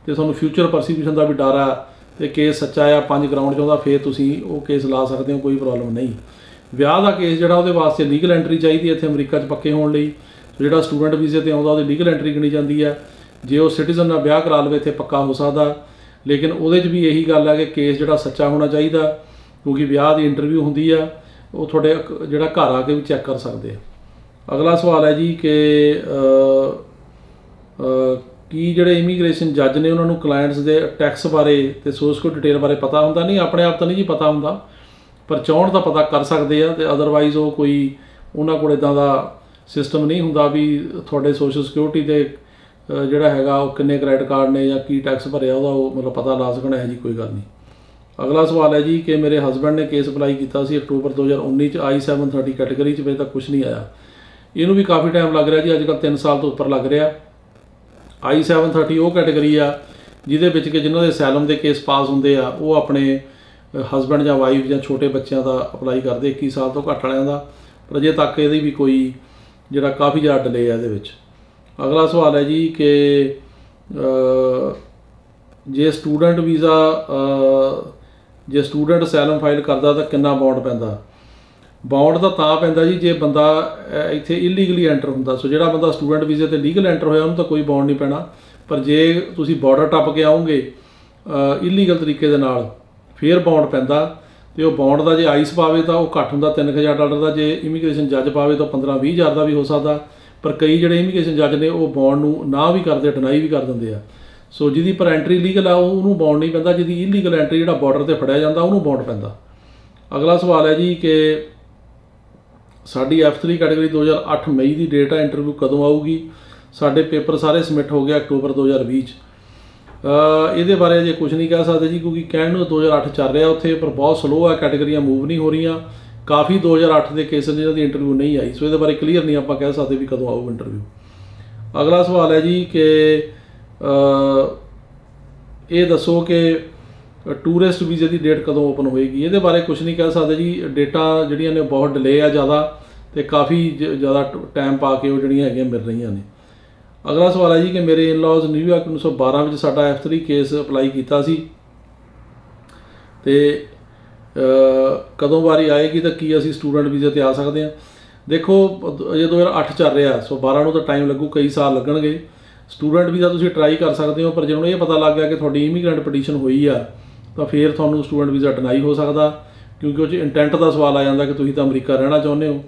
ਤੇ ਤੁਹਾਨੂੰ ਫਿਊਚਰ ਪਰਸੀਕਿਊਸ਼ਨ ਦਾ ਵੀ ਡਰ ਆ ਤੇ ਕੇਸ ਸੱਚਾ ਆ 5 ਗਰਾਊਂਡ 'ਚ ਆਉਂਦਾ, ਫਿਰ ਤੁਸੀਂ ਉਹ ਕੇਸ ਲਾ ਸਕਦੇ ਹੋ, ਕੋਈ ਪ੍ਰੋਬਲਮ ਨਹੀਂ। ਵਿਆਹ ਦਾ ਕੇਸ ਜਿਹੜਾ ਉਹਦੇ ਵਾਸਤੇ ਲੀਗਲ ਐਂਟਰੀ ਚਾਹੀਦੀ ਹੈ ਇੱਥੇ ਅਮਰੀਕਾ 'ਚ ਪੱਕੇ ਹੋਣ ਲਈ। ਜਿਹੜਾ ਸਟੂਡੈਂਟ ਵੀਜ਼ੇ 'ਤੇ ਆਉਂਦਾ ਉਹਦੀ ਲੀਗਲ ਐਂਟਰੀ ਗਿਣੀ ਜਾਂਦੀ ਹੈ। ਜੇ ਉਹ ਸਿਟੀਜ਼ਨ ਨਾਲ ਵਿਆਹ ਕਰਾ ਲਵੇ ਇੱਥੇ ਪੱਕਾ ਹੋ ਸਕਦਾ, ਲੇਕਿਨ ਉਹਦੇ 'ਚ ਵੀ ਇਹੀ ਗੱਲ ਹੈ ਕਿ ਕੇਸ ਜਿਹੜਾ ਸੱਚਾ ਹੋਣਾ ਚਾਹੀਦਾ, ਕਿਉਂਕਿ ਵਿਆਹ ਦੀ ਇੰਟਰਵਿਊ ਹੁੰਦੀ ਆ, ਉਹ ਤੁਹਾਡੇ ਜਿਹੜਾ ਘਰ ਆ ਕੇ ਵੀ ਚੈੱਕ ਕਰ ਸਕਦੇ ਆ। ਅਗਲਾ ਸਵਾਲ ਹੈ ਜੀ ਕਿ ਕੀ ਜਿਹੜੇ ਇਮੀਗ੍ਰੇਸ਼ਨ ਜੱਜ ਨੇ ਉਹਨਾਂ ਨੂੰ ਕਲਾਇੰਟਸ ਦੇ ਟੈਕਸ ਬਾਰੇ ਤੇ ਸੋਰਸ ਕੋਡ ਡਿਟੇਲ ਬਾਰੇ ਪਤਾ ਹੁੰਦਾ? ਨਹੀਂ, ਆਪਣੇ ਆਪ ਤਾਂ ਨਹੀਂ ਜੀ ਪਤਾ ਹੁੰਦਾ, ਪਰ ਚਾਹੁਣ ਤਾਂ ਪਤਾ ਕਰ ਸਕਦੇ ਆ। ਤੇ ਅਦਰਵਾਈਜ਼ ਉਹ ਕੋਈ ਉਹਨਾਂ ਕੋਲ ਇੱਦਾਂ ਦਾ ਸਿਸਟਮ ਨਹੀਂ ਹੁੰਦਾ ਵੀ ਤੁਹਾਡੇ ਸੋਸ਼ਲ ਸਿਕਿਉਰਿਟੀ ਦੇ ਜਿਹੜਾ ਹੈਗਾ ਉਹ ਕਿੰਨੇ ਕ੍ਰੈਡਿਟ ਕਾਰਡ ਨੇ ਜਾਂ ਕੀ ਟੈਕਸ ਭਰਿਆ ਉਹਦਾ ਉਹ ਮਤਲਬ ਪਤਾ ਲਾ ਸਕਣਾ ਹੈ ਜੀ, ਕੋਈ ਗੱਲ ਨਹੀਂ। ਅਗਲਾ ਸਵਾਲ ਹੈ ਜੀ ਕਿ ਮੇਰੇ ਹਸਬੈਂਡ ਨੇ ਕੇਸ ਅਪਲਾਈ ਕੀਤਾ ਸੀ ਅਕਤੂਬਰ 2019 'ਚ I-730 ਕੈਟੇਗਰੀ 'ਚ, ਅਜੇ ਤੱਕ ਕੁਛ ਨਹੀਂ ਆਇਆ। ਇਹਨੂੰ ਵੀ ਕਾਫੀ ਟਾਈਮ ਲੱਗ ਰਿਹਾ ਜੀ, ਅੱਜ ਕੱਲ੍ਹ 3 ਸਾਲ ਤੋਂ ਉੱਪਰ ਲੱਗ ਰਿਹਾ। I-730 ਉਹ ਕੈਟੇਗਰੀ ਆ ਜਿਹਦੇ ਵਿੱਚ ਕਿ ਜਿਨ੍ਹਾਂ ਦੇ ਅਸੈਲਮ ਦੇ ਕੇਸ ਪਾਸ ਹੁੰਦੇ ਆ, ਉਹ ਆਪਣੇ ਹਸਬੈਂਡ ਜਾਂ ਵਾਈਫ ਜਾਂ ਛੋਟੇ ਬੱਚਿਆਂ ਦਾ ਅਪਲਾਈ ਕਰਦੇ 21 ਸਾਲ ਤੋਂ ਘੱਟ ਵਾਲਿਆਂ ਦਾ, ਪਰ ਅਜੇ ਤੱਕ ਇਹਦੀ ਵੀ ਕੋਈ ਜਿਹੜਾ ਕਾਫੀ ਜ਼ਿਆਦਾ ਡਿਲੇ ਆ ਇਹਦੇ ਵਿੱਚ। ਅਗਲਾ ਸਵਾਲ ਹੈ ਜੀ ਕਿ ਜੇ ਸਟੂਡੈਂਟ ਵੀਜ਼ਾ ਜੇ ਸਟੂਡੈਂਟ ਅਸੈਲਮ ਫਾਈਲ ਕਰਦਾ ਤਾਂ ਕਿੰਨਾ ਬੌਂਡ ਪੈਂਦਾ? ਬੌਂਡ ਤਾਂ ਪੈਂਦਾ ਜੀ ਜੇ ਬੰਦਾ ਇੱਥੇ ਇਲੀਗਲੀ ਐਂਟਰ ਹੁੰਦਾ। ਸੋ ਜਿਹੜਾ ਬੰਦਾ ਸਟੂਡੈਂਟ ਵੀਜ਼ੇ 'ਤੇ ਲੀਗਲ ਐਂਟਰ ਹੋਇਆ ਉਹਨੂੰ ਤਾਂ ਕੋਈ ਬੌਂਡ ਨਹੀਂ ਪੈਣਾ, ਪਰ ਜੇ ਤੁਸੀਂ ਬਾਰਡਰ ਟੱਪ ਕੇ ਆਓਗੇ ਇਲੀਗਲ ਤਰੀਕੇ ਦੇ ਨਾਲ ਫਿਰ ਬੌਂਡ ਪੈਂਦਾ। ਤੇ ਉਹ ਬੌਂਡ ਦਾ ਜੇ ਆਈਸ ਪਾਵੇ ਤਾਂ ਉਹ ਘੱਟ ਹੁੰਦਾ $3000 ਦਾ, ਜੇ ਇਮੀਗ੍ਰੇਸ਼ਨ ਜੱਜ ਪਾਵੇ ਤਾਂ 15-20 ਹਜ਼ਾਰ ਦਾ ਵੀ ਹੋ ਸਕਦਾ। ਪਰ ਕਈ ਜਿਹੜੇ ਇਮੀਗ੍ਰੇਸ਼ਨ ਜੱਜ ਨੇ ਉਹ ਬੌਂਡ ਨੂੰ ਨਾ ਵੀ ਕਰਦੇ, ਡਿਨਾਈ ਵੀ ਕਰ ਦਿੰਦੇ ਆ। ਸੋ ਜਿਹਦੀ ਪਰ ਐਂਟਰੀ ਲੀਗਲ ਆ ਉਹਨੂੰ ਬੌਂਡ ਨਹੀਂ ਪੈਂਦਾ, ਜਿਹਦੀ ਇਲੀਗਲ ਐਂਟਰੀ ਜਿਹੜਾ ਬਾਰਡਰ 'ਤੇ ਫੜਿਆ ਜਾਂਦਾ ਉਹਨੂੰ ਬੌਂਡ ਪੈਂਦਾ। ਅਗਲਾ ਸਵਾਲ ਹੈ ਜੀ ਕਿ ਸਾਡੀ F3 ਕੈਟੇਗਰੀ 2008 ਮਈ ਦੀ ਡੇਟ ਆ, ਇੰਟਰਵਿਊ ਕਦੋਂ ਆਊਗੀ? ਸਾਡੇ ਪੇਪਰ ਸਾਰੇ ਸਬਮਿਟ ਹੋ ਗਏ ਅਕਤੂਬਰ 2020 'ਚ। ਇਹਦੇ ਬਾਰੇ ਅਜੇ ਕੁਝ ਨਹੀਂ ਕਹਿ ਸਕਦੇ ਜੀ, ਕਿਉਂਕਿ ਕਹਿਣ ਨੂੰ 2008 ਚੱਲ ਰਿਹਾ ਉੱਥੇ, ਪਰ ਬਹੁਤ ਸਲੋ ਆ, ਕੈਟੇਗਰੀਆਂ ਮੂਵ ਨਹੀਂ ਹੋ ਰਹੀਆਂ। ਕਾਫੀ 2008 ਦੇ ਕੇਸ ਜਿਹਨਾਂ ਦੀ ਇੰਟਰਵਿਊ ਨਹੀਂ ਆਈ, ਸੋ ਇਹਦੇ ਬਾਰੇ ਕਲੀਅਰ ਨਹੀਂ ਆਪਾਂ ਕਹਿ ਸਕਦੇ ਵੀ ਕਦੋਂ ਆਊ ਇੰਟਰਵਿਊ। ਅਗਲਾ ਸਵਾਲ ਹੈ ਜੀ ਕਿ ਇਹ ਦੱਸੋ ਕਿ ਟੂਰਿਸਟ ਵੀਜ਼ੇ ਦੀ ਡੇਟ ਕਦੋਂ ਓਪਨ ਹੋਏਗੀ? ਇਹਦੇ ਬਾਰੇ ਕੁਝ ਨਹੀਂ ਕਹਿ ਸਕਦੇ ਜੀ, ਡੇਟਾਂ ਜਿਹੜੀਆਂ ਨੇ ਬਹੁਤ ਡਿਲੇ ਆ ਜ਼ਿਆਦਾ, ਤੇ ਕਾਫੀ ਜ਼ਿਆਦਾ ਟਾਈਮ ਪਾ ਕੇ ਉਹ ਜਿਹੜੀਆਂ ਹੈਗੀਆਂ ਮਿਲ ਰਹੀਆਂ ਨੇ। ਅਗਲਾ ਸਵਾਲ ਹੈ ਜੀ ਕਿ ਮੇਰੇ ਇਨ-ਲॉज ਨਿਊਯਾਰਕ 1912 ਵਿੱਚ ਸਾਡਾ F3 ਕੇਸ ਅਪਲਾਈ ਕੀਤਾ ਸੀ, ਤੇ ਕਦੋਂ ਵਾਰੀ ਆਏਗੀ ਤਾਂ ਕੀ ਅਸੀਂ ਸਟੂਡੈਂਟ ਵੀਜ਼ੇ 'ਤੇ ਆ ਸਕਦੇ ਹਾਂ? ਦੇਖੋ ਅਜੇ 2008 ਚੱਲ ਰਿਹਾ, ਸੋ 12 ਨੂੰ ਤਾਂ ਟਾਈਮ ਲੱਗੂ, ਕਈ ਸਾਲ ਲੱਗਣਗੇ। ਸਟੂਡੈਂਟ ਵੀਜ਼ਾ ਤੁਸੀਂ ਟਰਾਈ ਕਰ ਸਕਦੇ ਹੋ, ਪਰ ਜਦੋਂ ਇਹ ਪਤਾ ਲੱਗ ਗਿਆ ਕਿ ਤੁਹਾਡੀ ਇਮੀਗ੍ਰੈਂਟ ਪਟੀਸ਼ਨ ਹੋਈ ਆ ਤਾਂ ਫਿਰ ਤੁਹਾਨੂੰ ਸਟੂਡੈਂਟ ਵੀਜ਼ਾ ਡਿਨਾਈ ਹੋ ਸਕਦਾ, ਕਿਉਂਕਿ ਉਹ 'ਚ ਇੰਟੈਂਟ ਦਾ ਸਵਾਲ ਆ ਜਾਂਦਾ ਕਿ ਤੁਸੀਂ ਤਾਂ ਅਮਰੀਕਾ ਰਹਿਣਾ ਚਾਹੁੰਦੇ ਹੋ।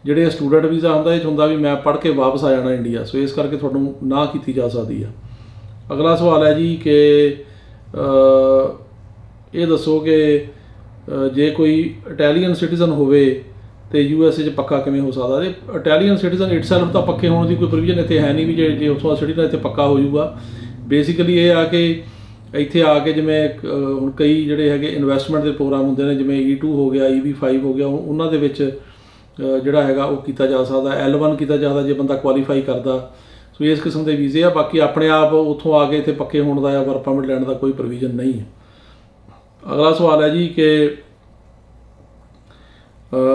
ਜਿਹੜੇ ਸਟੂਡੈਂਟ ਵੀਜ਼ਾ ਹੁੰਦਾ ਇਹ 'ਚ ਹੁੰਦਾ ਵੀ ਮੈਂ ਪੜ੍ਹ ਕੇ ਵਾਪਸ ਆ ਜਾਣਾ ਇੰਡੀਆ, ਸੋ ਇਸ ਕਰਕੇ ਤੁਹਾਨੂੰ ਨਾ ਕੀਤੀ ਜਾ ਸਕਦੀ ਆ। ਅਗਲਾ ਸਵਾਲ ਹੈ ਜੀ ਕਿ ਇਹ ਦੱਸੋ ਕਿ ਜੇ ਕੋਈ ਇਟਾਲੀਅਨ ਸਿਟੀਜ਼ਨ ਹੋਵੇ ਤੇ USA 'ਚ ਪੱਕਾ ਕਿਵੇਂ ਹੋ ਸਕਦਾ? ਇਹ ਇਟਾਲੀਅਨ ਸਿਟੀਜ਼ਨ ਇਟਸੈਲਫ ਤਾਂ ਪੱਕੇ ਹੋਣ ਦੀ ਕੋਈ ਪ੍ਰੋਵੀਜ਼ਨ ਇੱਥੇ ਹੈ ਨਹੀਂ ਵੀ ਜੇ ਉੱਥੋਂ ਦਾ ਸਿਟੀਜ਼ਨ ਇੱਥੇ ਪੱਕਾ ਹੋ ਜਾਊਗਾ। ਬੇਸਿਕਲੀ ਇਹ ਆ ਕਿ ਇੱਥੇ ਆ ਕੇ ਜਿਵੇਂ ਹੁਣ ਕਈ ਜਿਹੜੇ ਹੈਗੇ ਇਨਵੈਸਟਮੈਂਟ ਦੇ ਪ੍ਰੋਗਰਾਮ ਹੁੰਦੇ ਨੇ, ਜਿਵੇਂ E2 ਹੋ ਗਿਆ, EB5 ਹੋ ਗਿਆ, ਉਹਨਾਂ ਦੇ ਵਿੱਚ ਜਿਹੜਾ ਹੈਗਾ ਉਹ ਕੀਤਾ ਜਾ ਸਕਦਾ। L1 ਕੀਤਾ ਜਾ ਸਕਦਾ ਜੇ ਬੰਦਾ ਕੁਆਲੀਫਾਈ ਕਰਦਾ। ਸੋ ਇਸ ਕਿਸਮ ਦੇ ਵੀਜ਼ੇ ਆ। ਬਾਕੀ ਆਪਣੇ ਆਪ ਉੱਥੋਂ ਆ ਕੇ ਇੱਥੇ ਪੱਕੇ ਹੋਣ ਦਾ ਜਾਂ ਵਰਕ ਪਰਮਿਟ ਲੈਣ ਦਾ ਕੋਈ ਪ੍ਰੋਵੀਜ਼ਨ ਨਹੀਂ ਹੈ। ਅਗਲਾ ਸਵਾਲ ਹੈ ਜੀ ਕਿ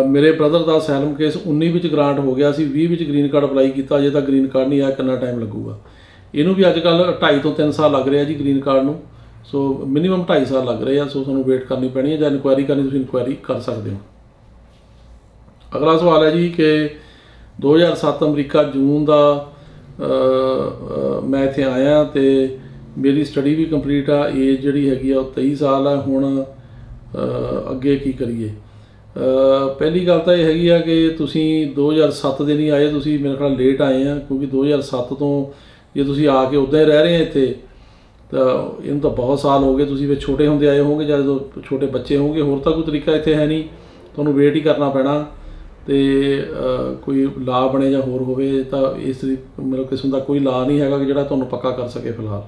ਮੇਰੇ ਬ੍ਰਦਰ ਦਾ ਅਸਾਈਲਮ ਕੇਸ 19 ਵਿੱਚ ਗ੍ਰਾਂਟ ਹੋ ਗਿਆ ਸੀ, 20 ਵਿੱਚ ਗ੍ਰੀਨ ਕਾਰਡ ਅਪਲਾਈ ਕੀਤਾ, ਅਜੇ ਤੱਕ ਗ੍ਰੀਨ ਕਾਰਡ ਨਹੀਂ ਆਇਆ, ਕਿੰਨਾ ਟਾਈਮ ਲੱਗੂਗਾ? ਇਹਨੂੰ ਵੀ ਅੱਜ ਕੱਲ੍ਹ 2.5 ਤੋਂ 3 ਸਾਲ ਲੱਗ ਰਿਹਾ ਜੀ ਗ੍ਰੀਨ ਕਾਰਡ ਨੂੰ। ਸੋ ਮਿਨੀਮਮ 2.5 ਸਾਲ ਲੱਗ ਰਹੇ ਆ। ਸੋ ਤੁਹਾਨੂੰ ਵੇਟ ਕਰਨੀ ਪੈਣੀ ਹੈ। ਜਾਂ ਇਨਕੁਆਇਰੀ ਕਰਨੀ, ਤੁਸੀਂ ਇਨਕੁਆਇਰੀ ਕਰ ਸਕਦੇ ਹੋ। ਅਗਲਾ ਸਵਾਲ ਹੈ ਜੀ ਕਿ 2007 ਅਮਰੀਕਾ ਜੂਨ ਦਾ ਮੈਂ ਇੱਥੇ ਆਇਆ ਅਤੇ ਮੇਰੀ ਸਟੱਡੀ ਵੀ ਕੰਪਲੀਟ ਆ। ਏਜ ਜਿਹੜੀ ਹੈਗੀ ਆ ਉਹ 23 ਸਾਲ ਆ। ਹੁਣ ਅੱਗੇ ਕੀ ਕਰੀਏ? ਪਹਿਲੀ ਗੱਲ ਤਾਂ ਇਹ ਹੈਗੀ ਆ ਕਿ ਤੁਸੀਂ 2007 ਦੇ ਨਹੀਂ ਆਏ, ਤੁਸੀਂ ਮੇਰੇ ਖਿਆਲ ਲੇਟ ਆਏ ਆ, ਕਿਉਂਕਿ 2007 ਤੋਂ ਜੇ ਤੁਸੀਂ ਆ ਕੇ ਉੱਦਾਂ ਹੀ ਰਹਿ ਰਹੇ ਆ ਇੱਥੇ ਤਾਂ ਇਹਨੂੰ ਤਾਂ ਬਹੁਤ ਸਾਲ ਹੋ ਗਏ। ਤੁਸੀਂ ਫਿਰ ਛੋਟੇ ਹੁੰਦੇ ਆਏ ਹੋਵੋਗੇ ਜਾਂ ਜਦੋਂ ਛੋਟੇ ਬੱਚੇ ਹੋਣਗੇ। ਹੋਰ ਤਾਂ ਕੋਈ ਤਰੀਕਾ ਇੱਥੇ ਹੈ ਨਹੀਂ, ਤੁਹਾਨੂੰ ਵੇਟ ਹੀ ਕਰਨਾ ਪੈਣਾ। ਅਤੇ ਕੋਈ ਲਾ ਬਣੇ ਜਾਂ ਹੋਰ ਹੋਵੇ ਤਾਂ ਇਸ ਮਤਲਬ ਕਿਸਮ ਦਾ ਕੋਈ ਲਾ ਨਹੀਂ ਹੈਗਾ ਕਿ ਜਿਹੜਾ ਤੁਹਾਨੂੰ ਪੱਕਾ ਕਰ ਸਕੇ ਫਿਲਹਾਲ।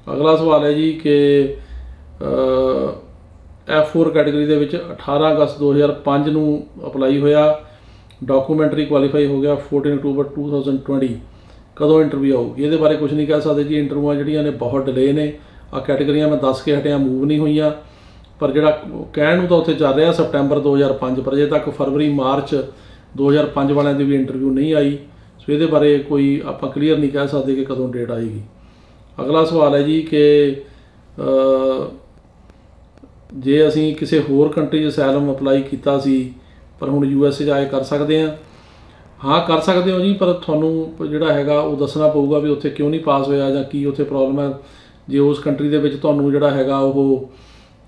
ਅਗਲਾ ਸਵਾਲ ਹੈ ਜੀ ਕਿ F4 ਕੈਟੇਗਰੀ ਦੇ ਵਿੱਚ 18 ਅਗਸਤ 2005 ਨੂੰ ਅਪਲਾਈ ਹੋਇਆ, ਡਾਕੂਮੈਂਟਰੀ ਕੁਆਲੀਫਾਈ ਹੋ ਗਿਆ 14 ਅਕਤੂਬਰ 2020। ਕਦੋਂ ਇੰਟਰਵਿਊ ਆਊਗੀ? ਇਹਦੇ ਬਾਰੇ ਕੁਝ ਨਹੀਂ ਕਹਿ ਸਕਦੇ ਜੀ। ਇੰਟਰਵਿਊਆਂ ਜਿਹੜੀਆਂ ਨੇ ਬਹੁਤ ਡਿਲੇ ਨੇ। ਆਹ ਕੈਟੇਗਰੀਆਂ ਮੈਂ ਦੱਸ ਕੇ ਹਟਿਆ, ਮੂਵ ਨਹੀਂ ਹੋਈਆਂ। ਪਰ ਜਿਹੜਾ ਕਹਿਣ ਨੂੰ ਤਾਂ ਉੱਥੇ ਚੱਲ ਰਿਹਾ ਸਪਟੈਂਬਰ 2005, ਪਰ ਅਜੇ ਤੱਕ ਫਰਵਰੀ ਮਾਰਚ 2005 ਵਾਲਿਆਂ ਦੀ ਵੀ ਇੰਟਰਵਿਊ ਨਹੀਂ ਆਈ। ਸੋ ਇਹਦੇ ਬਾਰੇ ਕੋਈ ਆਪਾਂ ਕਲੀਅਰ ਨਹੀਂ ਕਹਿ ਸਕਦੇ ਕਿ ਕਦੋਂ ਡੇਟ ਆਏਗੀ। ਅਗਲਾ ਸਵਾਲ ਹੈ ਜੀ ਕਿ ਜੇ ਅਸੀਂ ਕਿਸੇ ਹੋਰ ਕੰਟਰੀ 'ਚ ਅਸਾਈਲਮ ਅਪਲਾਈ ਕੀਤਾ ਸੀ ਪਰ ਹੁਣ USA 'ਚ ਆਏ, ਕਰ ਸਕਦੇ ਹਾਂ? ਹਾਂ, ਕਰ ਸਕਦੇ ਹੋ ਜੀ, ਪਰ ਤੁਹਾਨੂੰ ਜਿਹੜਾ ਹੈਗਾ ਉਹ ਦੱਸਣਾ ਪਊਗਾ ਵੀ ਉੱਥੇ ਕਿਉਂ ਨਹੀਂ ਪਾਸ ਹੋਇਆ ਜਾਂ ਕੀ ਉੱਥੇ ਪ੍ਰੋਬਲਮ ਹੈ। ਜੇ ਉਸ ਕੰਟਰੀ ਦੇ ਵਿੱਚ ਤੁਹਾਨੂੰ ਜਿਹੜਾ ਹੈਗਾ ਉਹ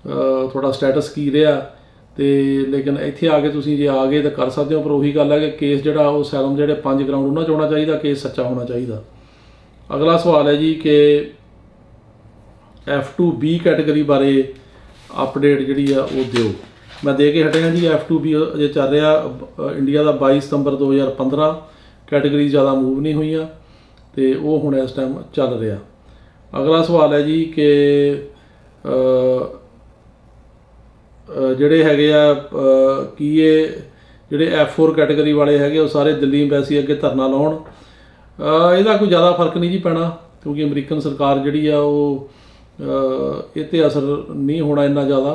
ਤੁਹਾਡਾ ਸਟੇਟਸ ਕੀ ਰਿਹਾ, ਅਤੇ ਲੇਕਿਨ ਇੱਥੇ ਆ ਕੇ ਤੁਸੀਂ ਜੇ ਆ ਗਏ ਤਾਂ ਕਰ ਸਕਦੇ ਹੋ। ਪਰ ਉਹੀ ਗੱਲ ਹੈ ਕਿ ਕੇਸ ਜਿਹੜਾ ਉਹ ਅਸਾਈਲਮ ਜਿਹੜੇ 5 ਗਰਾਊਂਡ ਉਹਨਾਂ 'ਚ ਹੋਣਾ ਚਾਹੀਦਾ, ਕੇਸ ਸੱਚਾ ਹੋਣਾ ਚਾਹੀਦਾ। ਅਗਲਾ ਸਵਾਲ ਹੈ ਜੀ ਕਿ F2B ਕੈਟੇਗਰੀ ਬਾਰੇ ਅਪਡੇਟ ਜਿਹੜੀ ਆ ਉਹ ਦਿਓ। ਮੈਂ ਦੇ ਕੇ ਹਟਿਆ ਜੀ। F2B ਅਜੇ ਚੱਲ ਰਿਹਾ ਇੰਡੀਆ ਦਾ 22 ਸਤੰਬਰ 2015। ਕੈਟੇਗਰੀ ਜ਼ਿਆਦਾ ਮੂਵ ਨਹੀਂ ਹੋਈਆਂ ਅਤੇ ਉਹ ਹੁਣ ਇਸ ਟਾਈਮ ਚੱਲ ਰਿਹਾ। ਅਗਲਾ ਸਵਾਲ ਹੈ ਜੀ ਕਿ ਜਿਹੜੇ ਹੈਗੇ ਆ ਕੀ ਇਹ ਜਿਹੜੇ F4 ਕੈਟੇਗਰੀ ਵਾਲੇ ਹੈਗੇ ਉਹ ਸਾਰੇ ਦਿੱਲੀ ਅੰਬੈਸੀ ਅੱਗੇ ਧਰਨਾ ਲਾਉਣ? ਇਹਦਾ ਕੋਈ ਜ਼ਿਆਦਾ ਫਰਕ ਨਹੀਂ ਜੀ ਪੈਣਾ, ਕਿਉਂਕਿ ਅਮਰੀਕਨ ਸਰਕਾਰ ਜਿਹੜੀ ਆ ਉਹ ਇਹ 'ਤੇ ਅਸਰ ਨਹੀਂ ਹੋਣਾ ਇੰਨਾ ਜ਼ਿਆਦਾ।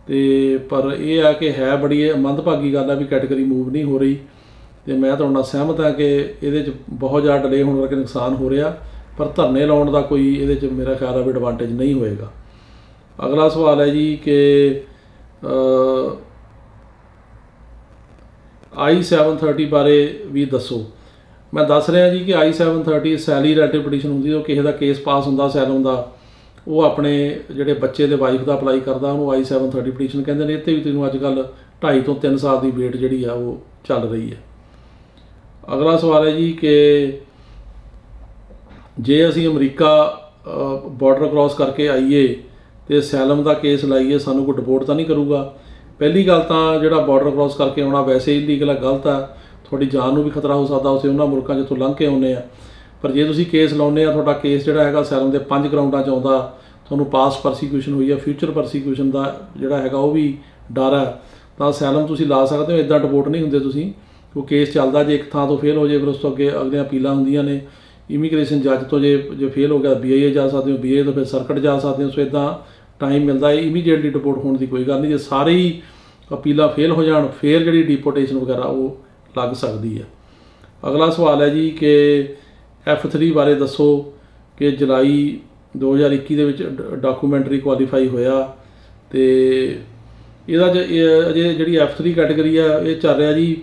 ਅਤੇ ਪਰ ਇਹ ਆ ਕਿ ਹੈ ਬੜੀ ਮੰਦਭਾਗੀ ਗੱਲ ਆ ਵੀ ਕੈਟੇਗਰੀ ਮੂਵ ਨਹੀਂ ਹੋ ਰਹੀ। ਅਤੇ ਮੈਂ ਤੁਹਾਡੇ ਨਾਲ ਸਹਿਮਤ ਹਾਂ ਕਿ ਇਹਦੇ 'ਚ ਬਹੁਤ ਜ਼ਿਆਦਾ ਡਿਲੇ ਹੋਣ ਕਰਕੇ ਨੁਕਸਾਨ ਹੋ ਰਿਹਾ, ਪਰ ਧਰਨੇ ਲਾਉਣ ਦਾ ਕੋਈ ਇਹਦੇ 'ਚ ਮੇਰਾ ਖਿਆਲ ਆ ਵੀ ਐਡਵਾਂਟੇਜ ਨਹੀਂ ਹੋਏਗਾ। ਅਗਲਾ ਸਵਾਲ ਹੈ ਜੀ ਕਿ I-730 ਬਾਰੇ ਵੀ ਦੱਸੋ। ਮੈਂ ਦੱਸ ਰਿਹਾ ਜੀ ਕਿ I-730 ਸੈਲੀ ਰਿਲੇਟਿਵ ਪਟੀਸ਼ਨ ਹੁੰਦੀ। ਉਹ ਕਿਸੇ ਦਾ ਕੇਸ ਪਾਸ ਹੁੰਦਾ ਅਸਾਈਲਮ ਦਾ, ਉਹ ਆਪਣੇ ਜਿਹੜੇ ਬੱਚੇ ਦੇ ਵਾਈਫ ਦਾ ਅਪਲਾਈ ਕਰਦਾ, ਉਹਨੂੰ I-730 ਪਟੀਸ਼ਨ ਕਹਿੰਦੇ ਨੇ। ਇੱਥੇ ਵੀ ਤੈਨੂੰ ਅੱਜ ਕੱਲ੍ਹ 2.5 ਤੋਂ 3 ਸਾਲ ਦੀ ਵੇਟ ਜਿਹੜੀ ਆ ਉਹ ਚੱਲ ਰਹੀ ਹੈ। ਅਗਲਾ ਸਵਾਲ ਹੈ ਜੀ ਕਿ ਜੇ ਅਸੀਂ ਅਮਰੀਕਾ ਬਾਰਡਰ ਕ੍ਰੋਸ ਕਰਕੇ ਆਈਏ ਅਤੇ ਅਸਾਈਲਮ ਦਾ ਕੇਸ ਲਾਈਏ, ਸਾਨੂੰ ਕੋਈ ਡਿਪੋਰਟ ਤਾਂ ਨਹੀਂ ਕਰੂਗਾ? ਪਹਿਲੀ ਗੱਲ ਤਾਂ ਜਿਹੜਾ ਬਾਰਡਰ ਕ੍ਰੋਸ ਕਰਕੇ ਆਉਣਾ ਵੈਸੇ ਇਲੀਗਲ ਹੈ, ਗਲਤ ਆ। ਤੁਹਾਡੀ ਜਾਨ ਨੂੰ ਵੀ ਖਤਰਾ ਹੋ ਸਕਦਾ ਉੱਥੇ ਉਹਨਾਂ ਮੁਲਕਾਂ ਜਿੱਥੋਂ ਲੰਘ ਕੇ ਆਉਂਦੇ ਆ। ਪਰ ਜੇ ਤੁਸੀਂ ਕੇਸ ਲਾਉਂਦੇ ਆ, ਤੁਹਾਡਾ ਕੇਸ ਜਿਹੜਾ ਹੈਗਾ ਅਸਾਈਲਮ ਦੇ 5 ਗਰਾਊਂਡਾਂ 'ਚ ਆਉਂਦਾ, ਤੁਹਾਨੂੰ ਪਾਸਟ ਪਰਸੀਕਿਊਸ਼ਨ ਹੋਈ ਆ, ਫਿਊਚਰ ਪਰਸੀਕਿਊਸ਼ਨ ਦਾ ਜਿਹੜਾ ਹੈਗਾ ਉਹ ਵੀ ਡਰ ਹੈ, ਤਾਂ ਅਸਾਈਲਮ ਤੁਸੀਂ ਲਾ ਸਕਦੇ ਹੋ। ਇੱਦਾਂ ਡਿਪੋਰਟ ਨਹੀਂ ਹੁੰਦੇ ਤੁਸੀਂ। ਉਹ ਕੇਸ ਚੱਲਦਾ, ਜੇ ਇੱਕ ਥਾਂ ਤੋਂ ਫੇਲ ਹੋ ਜਾਏ ਫਿਰ ਉਸ ਤੋਂ ਅੱਗੇ ਅਗਲੀਆਂ ਅਪੀਲਾਂ ਹੁੰਦੀਆਂ ਨੇ। ਇਮੀਗ੍ਰੇਸ਼ਨ ਜੱਜ ਤੋਂ ਜੇ ਫੇਲ ਹੋ ਗਿਆ BIA ਜਾ ਸਕਦੇ ਹੋ, BIA ਤੋਂ ਫਿਰ ਸਰਕਟ ਜਾ ਸਕਦੇ ਹੋ। ਸੋ ਇੱਦਾਂ ਟਾਈਮ ਮਿਲਦਾ ਹੈ। ਇਮੀਡੀਏਟਲੀ ਡਿਪੋਰਟ ਹੋਣ ਦੀ ਕੋਈ ਗੱਲ ਨਹੀਂ। ਜੇ ਸਾਰੇ ਹੀ ਅਪੀਲਾਂ ਫੇਲ ਹੋ ਜਾਣ ਫਿਰ ਜਿਹੜੀ ਡਿਪੋਰਟੇਸ਼ਨ ਵਗੈਰਾ ਉਹ ਲੱਗ ਸਕਦੀ ਹੈ। ਅਗਲਾ ਸਵਾਲ ਹੈ ਜੀ ਕਿ F3 ਬਾਰੇ ਦੱਸੋ ਕਿ ਜੁਲਾਈ 2021 ਦੇ ਵਿੱਚ ਡਾਕੂਮੈਂਟਰੀ ਕੁਆਲੀਫਾਈ ਹੋਇਆ, ਅਤੇ ਇਹਦਾ ਅਜੇ ਜਿਹੜੀ F3 ਕੈਟੇਗਰੀ ਆ ਇਹ ਚੱਲ ਰਿਹਾ ਜੀ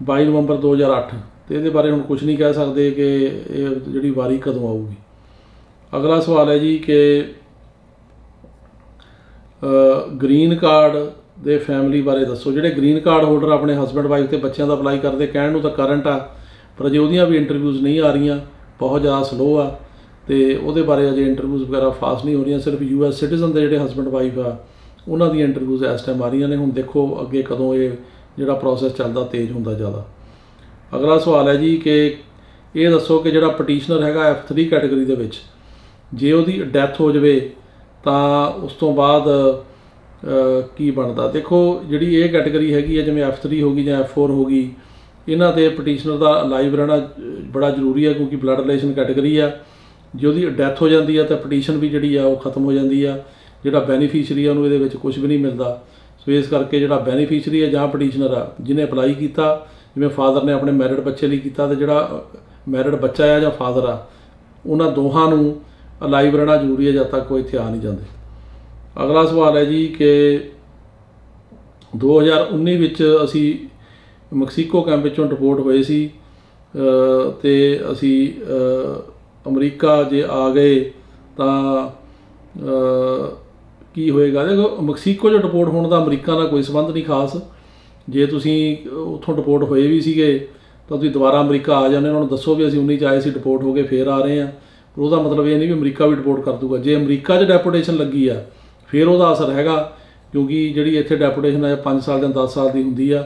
22 ਨਵੰਬਰ 2008। ਅਤੇ ਇਹਦੇ ਬਾਰੇ ਹੁਣ ਕੁਝ ਨਹੀਂ ਕਹਿ ਸਕਦੇ ਕਿ ਇਹ ਜਿਹੜੀ ਵਾਰੀ ਕਦੋਂ ਆਊਗੀ। ਅਗਲਾ ਸਵਾਲ ਹੈ ਜੀ ਕਿ ਗ੍ਰੀਨ ਕਾਰਡ ਦੇ ਫੈਮਿਲੀ ਬਾਰੇ ਦੱਸੋ। ਜਿਹੜੇ ਗ੍ਰੀਨ ਕਾਰਡ ਹੋਲਡਰ ਆਪਣੇ ਹਸਬੈਂਡ ਵਾਈਫ ਅਤੇ ਬੱਚਿਆਂ ਦਾ ਅਪਲਾਈ ਕਰਦੇ, ਕਹਿਣ ਨੂੰ ਤਾਂ ਕਰੰਟ ਆ, ਪਰ ਅਜੇ ਉਹਦੀਆਂ ਵੀ ਇੰਟਰਵਿਊਜ਼ ਨਹੀਂ ਆ ਰਹੀਆਂ, ਬਹੁਤ ਜ਼ਿਆਦਾ ਸਲੋ ਆ। ਅਤੇ ਉਹਦੇ ਬਾਰੇ ਅਜੇ ਇੰਟਰਵਿਊਜ਼ ਵਗੈਰਾ ਫਾਸਟ ਨਹੀਂ ਹੋ ਰਹੀਆਂ। ਸਿਰਫ US ਸਿਟੀਜ਼ਨ ਦੇ ਜਿਹੜੇ ਹਸਬੈਂਡ ਵਾਈਫ ਆ ਉਹਨਾਂ ਦੀਆਂ ਇੰਟਰਵਿਊਜ਼ ਇਸ ਟਾਈਮ ਆ ਰਹੀਆਂ ਨੇ। ਹੁਣ ਦੇਖੋ ਅੱਗੇ ਕਦੋਂ ਇਹ ਜਿਹੜਾ ਪ੍ਰੋਸੈਸ ਚੱਲਦਾ ਤੇਜ਼ ਹੁੰਦਾ ਜ਼ਿਆਦਾ। ਅਗਲਾ ਸਵਾਲ ਹੈ ਜੀ ਕਿ ਇਹ ਦੱਸੋ ਕਿ ਜਿਹੜਾ ਪਟੀਸ਼ਨਰ ਹੈਗਾ F3 ਕੈਟੇਗਰੀ ਦੇ ਵਿੱਚ, ਜੇ ਉਹਦੀ ਡੈਥ ਹੋ ਜਾਵੇ ਤਾਂ ਉਸ ਤੋਂ ਬਾਅਦ ਕੀ ਬਣਦਾ। ਦੇਖੋ ਜਿਹੜੀ ਇਹ ਕੈਟਾਗਰੀ ਹੈਗੀ ਹੈ ਜਿਵੇਂ F3 ਹੋ ਗਈ ਜਾਂ F4 ਹੋ ਗਈ, ਇਹਨਾਂ 'ਤੇ ਪਟੀਸ਼ਨਰ ਦਾ ਲਾਈਵ ਰਹਿਣਾ ਬੜਾ ਜ਼ਰੂਰੀ ਹੈ, ਕਿਉਂਕਿ ਬਲੱਡ ਰਿਲੇਸ਼ਨ ਕੈਟਾਗਰੀ ਆ। ਜੇ ਉਹਦੀ ਡੈਥ ਹੋ ਜਾਂਦੀ ਆ ਤਾਂ ਪਟੀਸ਼ਨ ਵੀ ਜਿਹੜੀ ਆ ਉਹ ਖਤਮ ਹੋ ਜਾਂਦੀ ਆ। ਜਿਹੜਾ ਬੈਨੀਫੀਸ਼ਰੀ ਆ ਉਹਨੂੰ ਇਹਦੇ ਵਿੱਚ ਕੁਝ ਵੀ ਨਹੀਂ ਮਿਲਦਾ। ਸੋ ਇਸ ਕਰਕੇ ਜਿਹੜਾ ਬੈਨੀਫੀਸ਼ਰੀ ਹੈ ਜਾਂ ਪਟੀਸ਼ਨਰ ਆ ਜਿਹਨੇ ਅਪਲਾਈ ਕੀਤਾ, ਜਿਵੇਂ ਫਾਦਰ ਨੇ ਆਪਣੇ ਮੈਰਿਡ ਬੱਚੇ ਲਈ ਕੀਤਾ, ਅਤੇ ਜਿਹੜਾ ਮੈਰਿਡ ਬੱਚਾ ਆ ਜਾਂ ਫਾਦਰ ਆ, ਉਹਨਾਂ ਦੋਹਾਂ ਨੂੰ ਲਾਈਵ ਰਹਿਣਾ ਜ਼ਰੂਰੀ ਹੈ ਜਦ ਤੱਕ ਉਹ ਇੱਥੇ ਆ ਨਹੀਂ ਜਾਂਦੇ। ਅਗਲਾ ਸਵਾਲ ਹੈ ਜੀ ਕਿ 2019 ਵਿੱਚ ਅਸੀਂ ਮੈਕਸੀਕੋ ਕੈਂਪ ਵਿੱਚੋਂ ਡਿਪੋਰਟ ਹੋਏ ਸੀ, ਅਤੇ ਅਸੀਂ ਅਮਰੀਕਾ ਜੇ ਆ ਗਏ ਤਾਂ ਕੀ ਹੋਏਗਾ। ਦੇਖੋ ਮੈਕਸੀਕੋ 'ਚੋਂ ਡਿਪੋਰਟ ਹੋਣ ਦਾ ਅਮਰੀਕਾ ਨਾਲ ਕੋਈ ਸੰਬੰਧ ਨਹੀਂ ਖਾਸ। ਜੇ ਤੁਸੀਂ ਉੱਥੋਂ ਡਿਪੋਰਟ ਹੋਏ ਵੀ ਸੀਗੇ ਤਾਂ ਤੁਸੀਂ ਦੁਬਾਰਾ ਅਮਰੀਕਾ ਆ ਜਾਂਦੇ, ਉਹਨਾਂ ਨੂੰ ਦੱਸੋ ਵੀ ਅਸੀਂ 19 'ਚ ਆਏ ਸੀ, ਡਿਪੋਰਟ ਹੋ ਕੇ ਫੇਰ ਆ ਰਹੇ ਹਾਂ। ਪਰ ਉਹਦਾ ਮਤਲਬ ਇਹ ਨਹੀਂ ਵੀ ਅਮਰੀਕਾ ਵੀ ਡਿਪੋਰਟ ਕਰ ਦੂਗਾ। ਜੇ ਅਮਰੀਕਾ 'ਚ ਡੈਪੂਟੇਸ਼ਨ ਲੱਗੀ ਆ ਫਿਰ ਉਹਦਾ ਅਸਰ ਹੈਗਾ, ਕਿਉਂਕਿ ਜਿਹੜੀ ਇੱਥੇ ਡੈਪੂਟੇਸ਼ਨ ਹੈ 5 ਸਾਲ ਜਾਂ 10 ਸਾਲ ਦੀ ਹੁੰਦੀ ਆ,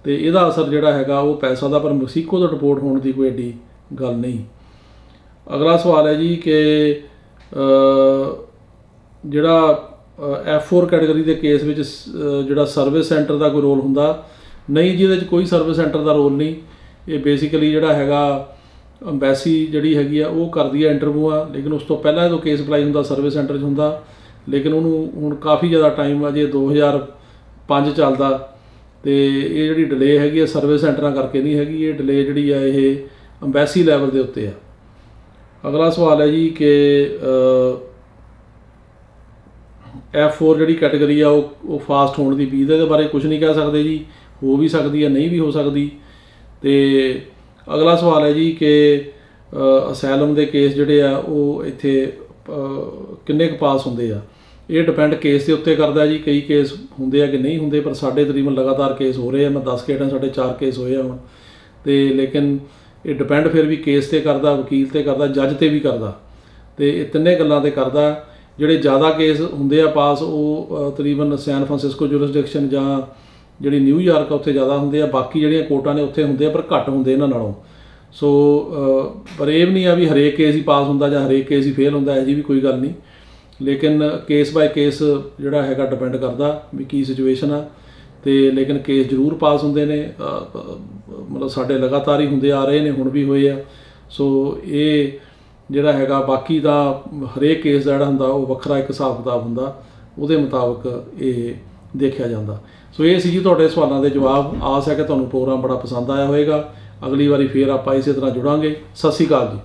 ਅਤੇ ਇਹਦਾ ਅਸਰ ਜਿਹੜਾ ਹੈਗਾ ਉਹ ਪੈਸਾ ਦਾ। ਪਰ ਮੈਕਸੀਕੋ ਤੋਂ ਡਿਪੋਰਟ ਹੋਣ ਦੀ ਕੋਈ ਐਡੀ ਗੱਲ ਨਹੀਂ। ਅਗਲਾ ਸਵਾਲ ਹੈ ਜੀ ਕਿ ਜਿਹੜਾ F4 ਕੈਟਾਗਰੀ ਦੇ ਕੇਸ ਵਿੱਚ ਜਿਹੜਾ ਸਰਵਿਸ ਸੈਂਟਰ ਦਾ ਕੋਈ ਰੋਲ ਹੁੰਦਾ ਨਹੀਂ ਜੀ। ਇਹਦੇ 'ਚ ਕੋਈ ਸਰਵਿਸ ਸੈਂਟਰ ਦਾ ਰੋਲ ਨਹੀਂ। ਇਹ ਬੇਸਿਕਲੀ ਜਿਹੜਾ ਹੈਗਾ ਅੰਬੈਸੀ ਜਿਹੜੀ ਹੈਗੀ ਆ ਉਹ ਕਰਦੀ ਹੈ ਇੰਟਰਵਿਊਆਂ, ਲੇਕਿਨ ਉਸ ਤੋਂ ਪਹਿਲਾਂ ਜਦੋਂ ਕੇਸ ਅਪਲਾਈ ਹੁੰਦਾ ਸਰਵਿਸ ਸੈਂਟਰ 'ਚ ਹੁੰਦਾ। ਲੇਕਿਨ ਉਹਨੂੰ ਹੁਣ ਕਾਫੀ ਜ਼ਿਆਦਾ ਟਾਈਮ ਆ, ਜੇ 2005 ਚੱਲਦਾ, ਅਤੇ ਇਹ ਜਿਹੜੀ ਡਿਲੇ ਹੈਗੀ ਆ ਸਰਵਿਸ ਸੈਂਟਰਾਂ ਕਰਕੇ ਨਹੀਂ ਹੈਗੀ। ਇਹ ਡਿਲੇ ਜਿਹੜੀ ਆ ਇਹ ਅੰਬੈਸੀ ਲੈਵਲ ਦੇ ਉੱਤੇ ਆ। ਅਗਲਾ ਸਵਾਲ ਹੈ ਜੀ ਕਿ F4 ਜਿਹੜੀ ਕੈਟਾਗਰੀ ਆ ਉਹ ਫਾਸਟ ਹੋਣ ਦੀ ਉਮੀਦ ਹੈ। ਇਹਦੇ ਬਾਰੇ ਕੁਝ ਨਹੀਂ ਕਹਿ ਸਕਦੇ ਜੀ, ਹੋ ਵੀ ਸਕਦੀ ਹੈ, ਨਹੀਂ ਵੀ ਹੋ ਸਕਦੀ। ਅਤੇ ਅਗਲਾ ਸਵਾਲ ਹੈ ਜੀ ਕਿ ਅਸੈਲਮ ਦੇ ਕੇਸ ਜਿਹੜੇ ਆ ਉਹ ਇੱਥੇ ਕਿੰਨੇ ਕੁ ਪਾਸ ਹੁੰਦੇ ਆ। ਇਹ ਡਿਪੈਂਡ ਕੇਸ ਦੇ ਉੱਤੇ ਕਰਦਾ ਜੀ। ਕਈ ਕੇਸ ਹੁੰਦੇ ਆ ਕਿ ਨਹੀਂ ਹੁੰਦੇ, ਪਰ ਸਾਡੇ ਤਕਰੀਬਨ ਲਗਾਤਾਰ ਕੇਸ ਹੋ ਰਹੇ ਆ। ਮੈਂ 10 ਕੇ ਹਟਾਂ, ਸਾਡੇ 4 ਕੇਸ ਹੋਏ ਆ ਹੁਣ। ਅਤੇ ਲੇਕਿਨ ਇਹ ਡਿਪੈਂਡ ਫਿਰ ਵੀ ਕੇਸ 'ਤੇ ਕਰਦਾ, ਵਕੀਲ 'ਤੇ ਕਰਦਾ, ਜੱਜ 'ਤੇ ਵੀ ਕਰਦਾ, ਅਤੇ ਇਹ ਤਿੰਨੇ ਗੱਲਾਂ 'ਤੇ ਕਰਦਾ। ਜਿਹੜੇ ਜ਼ਿਆਦਾ ਕੇਸ ਹੁੰਦੇ ਆ ਪਾਸ ਉਹ ਤਕਰੀਬਨ ਸੈਨ ਫਰਾਂਸਿਸਕੋ ਜੁਰਿਸਡਿਕਸ਼ਨ ਜਾਂ ਜਿਹੜੀ ਨਿਊਯਾਰਕ ਆ ਉੱਥੇ ਜ਼ਿਆਦਾ ਹੁੰਦੇ ਆ। ਬਾਕੀ ਜਿਹੜੀਆਂ ਕੋਰਟਾਂ ਨੇ ਉੱਥੇ ਹੁੰਦੇ ਆ, ਪਰ ਘੱਟ ਹੁੰਦੇ ਇਹਨਾਂ ਨਾਲੋਂ। ਸੋ ਪਰ ਇਹ ਵੀ ਨਹੀਂ ਆ ਵੀ ਹਰੇਕ ਕੇਸ ਹੀ ਪਾਸ ਹੁੰਦਾ ਜਾਂ ਹਰੇਕ ਕੇਸ ਹੀ ਫੇਲ ਹੁੰਦਾ, ਇਹੋ ਜਿਹੀ ਵੀ ਕੋਈ ਗੱਲ ਨਹੀਂ। ਲੇਕਿਨ ਕੇਸ ਬਾਏ ਕੇਸ ਜਿਹੜਾ ਹੈਗਾ ਡਿਪੈਂਡ ਕਰਦਾ ਵੀ ਕੀ ਸਿਚੁਏਸ਼ਨ ਆ। ਅਤੇ ਲੇਕਿਨ ਕੇਸ ਜ਼ਰੂਰ ਪਾਸ ਹੁੰਦੇ ਨੇ, ਮਤਲਬ ਸਾਡੇ ਲਗਾਤਾਰ ਹੀ ਹੁੰਦੇ ਆ ਰਹੇ ਨੇ, ਹੁਣ ਵੀ ਹੋਏ ਆ। ਸੋ ਇਹ ਜਿਹੜਾ ਹੈਗਾ ਬਾਕੀ ਦਾ ਹਰੇਕ ਕੇਸ ਦਾ ਜਿਹੜਾ ਹੁੰਦਾ ਉਹ ਵੱਖਰਾ ਇੱਕ ਹਿਸਾਬ ਕਿਤਾਬ ਹੁੰਦਾ, ਉਹਦੇ ਮੁਤਾਬਕ ਇਹ ਦੇਖਿਆ ਜਾਂਦਾ। ਸੋ ਇਹ ਸੀ ਜੀ ਤੁਹਾਡੇ ਸਵਾਲਾਂ ਦੇ ਜਵਾਬ। ਆਸ ਹੈ ਕਿ ਤੁਹਾਨੂੰ ਪ੍ਰੋਗਰਾਮ ਬੜਾ ਪਸੰਦ ਆਇਆ ਹੋਵੇਗਾ। ਅਗਲੀ ਵਾਰੀ ਫੇਰ ਆਪਾਂ ਇਸੇ ਤਰ੍ਹਾਂ ਜੁੜਾਂਗੇ। ਸਤਿ ਸ਼੍ਰੀ ਅਕਾਲ ਜੀ।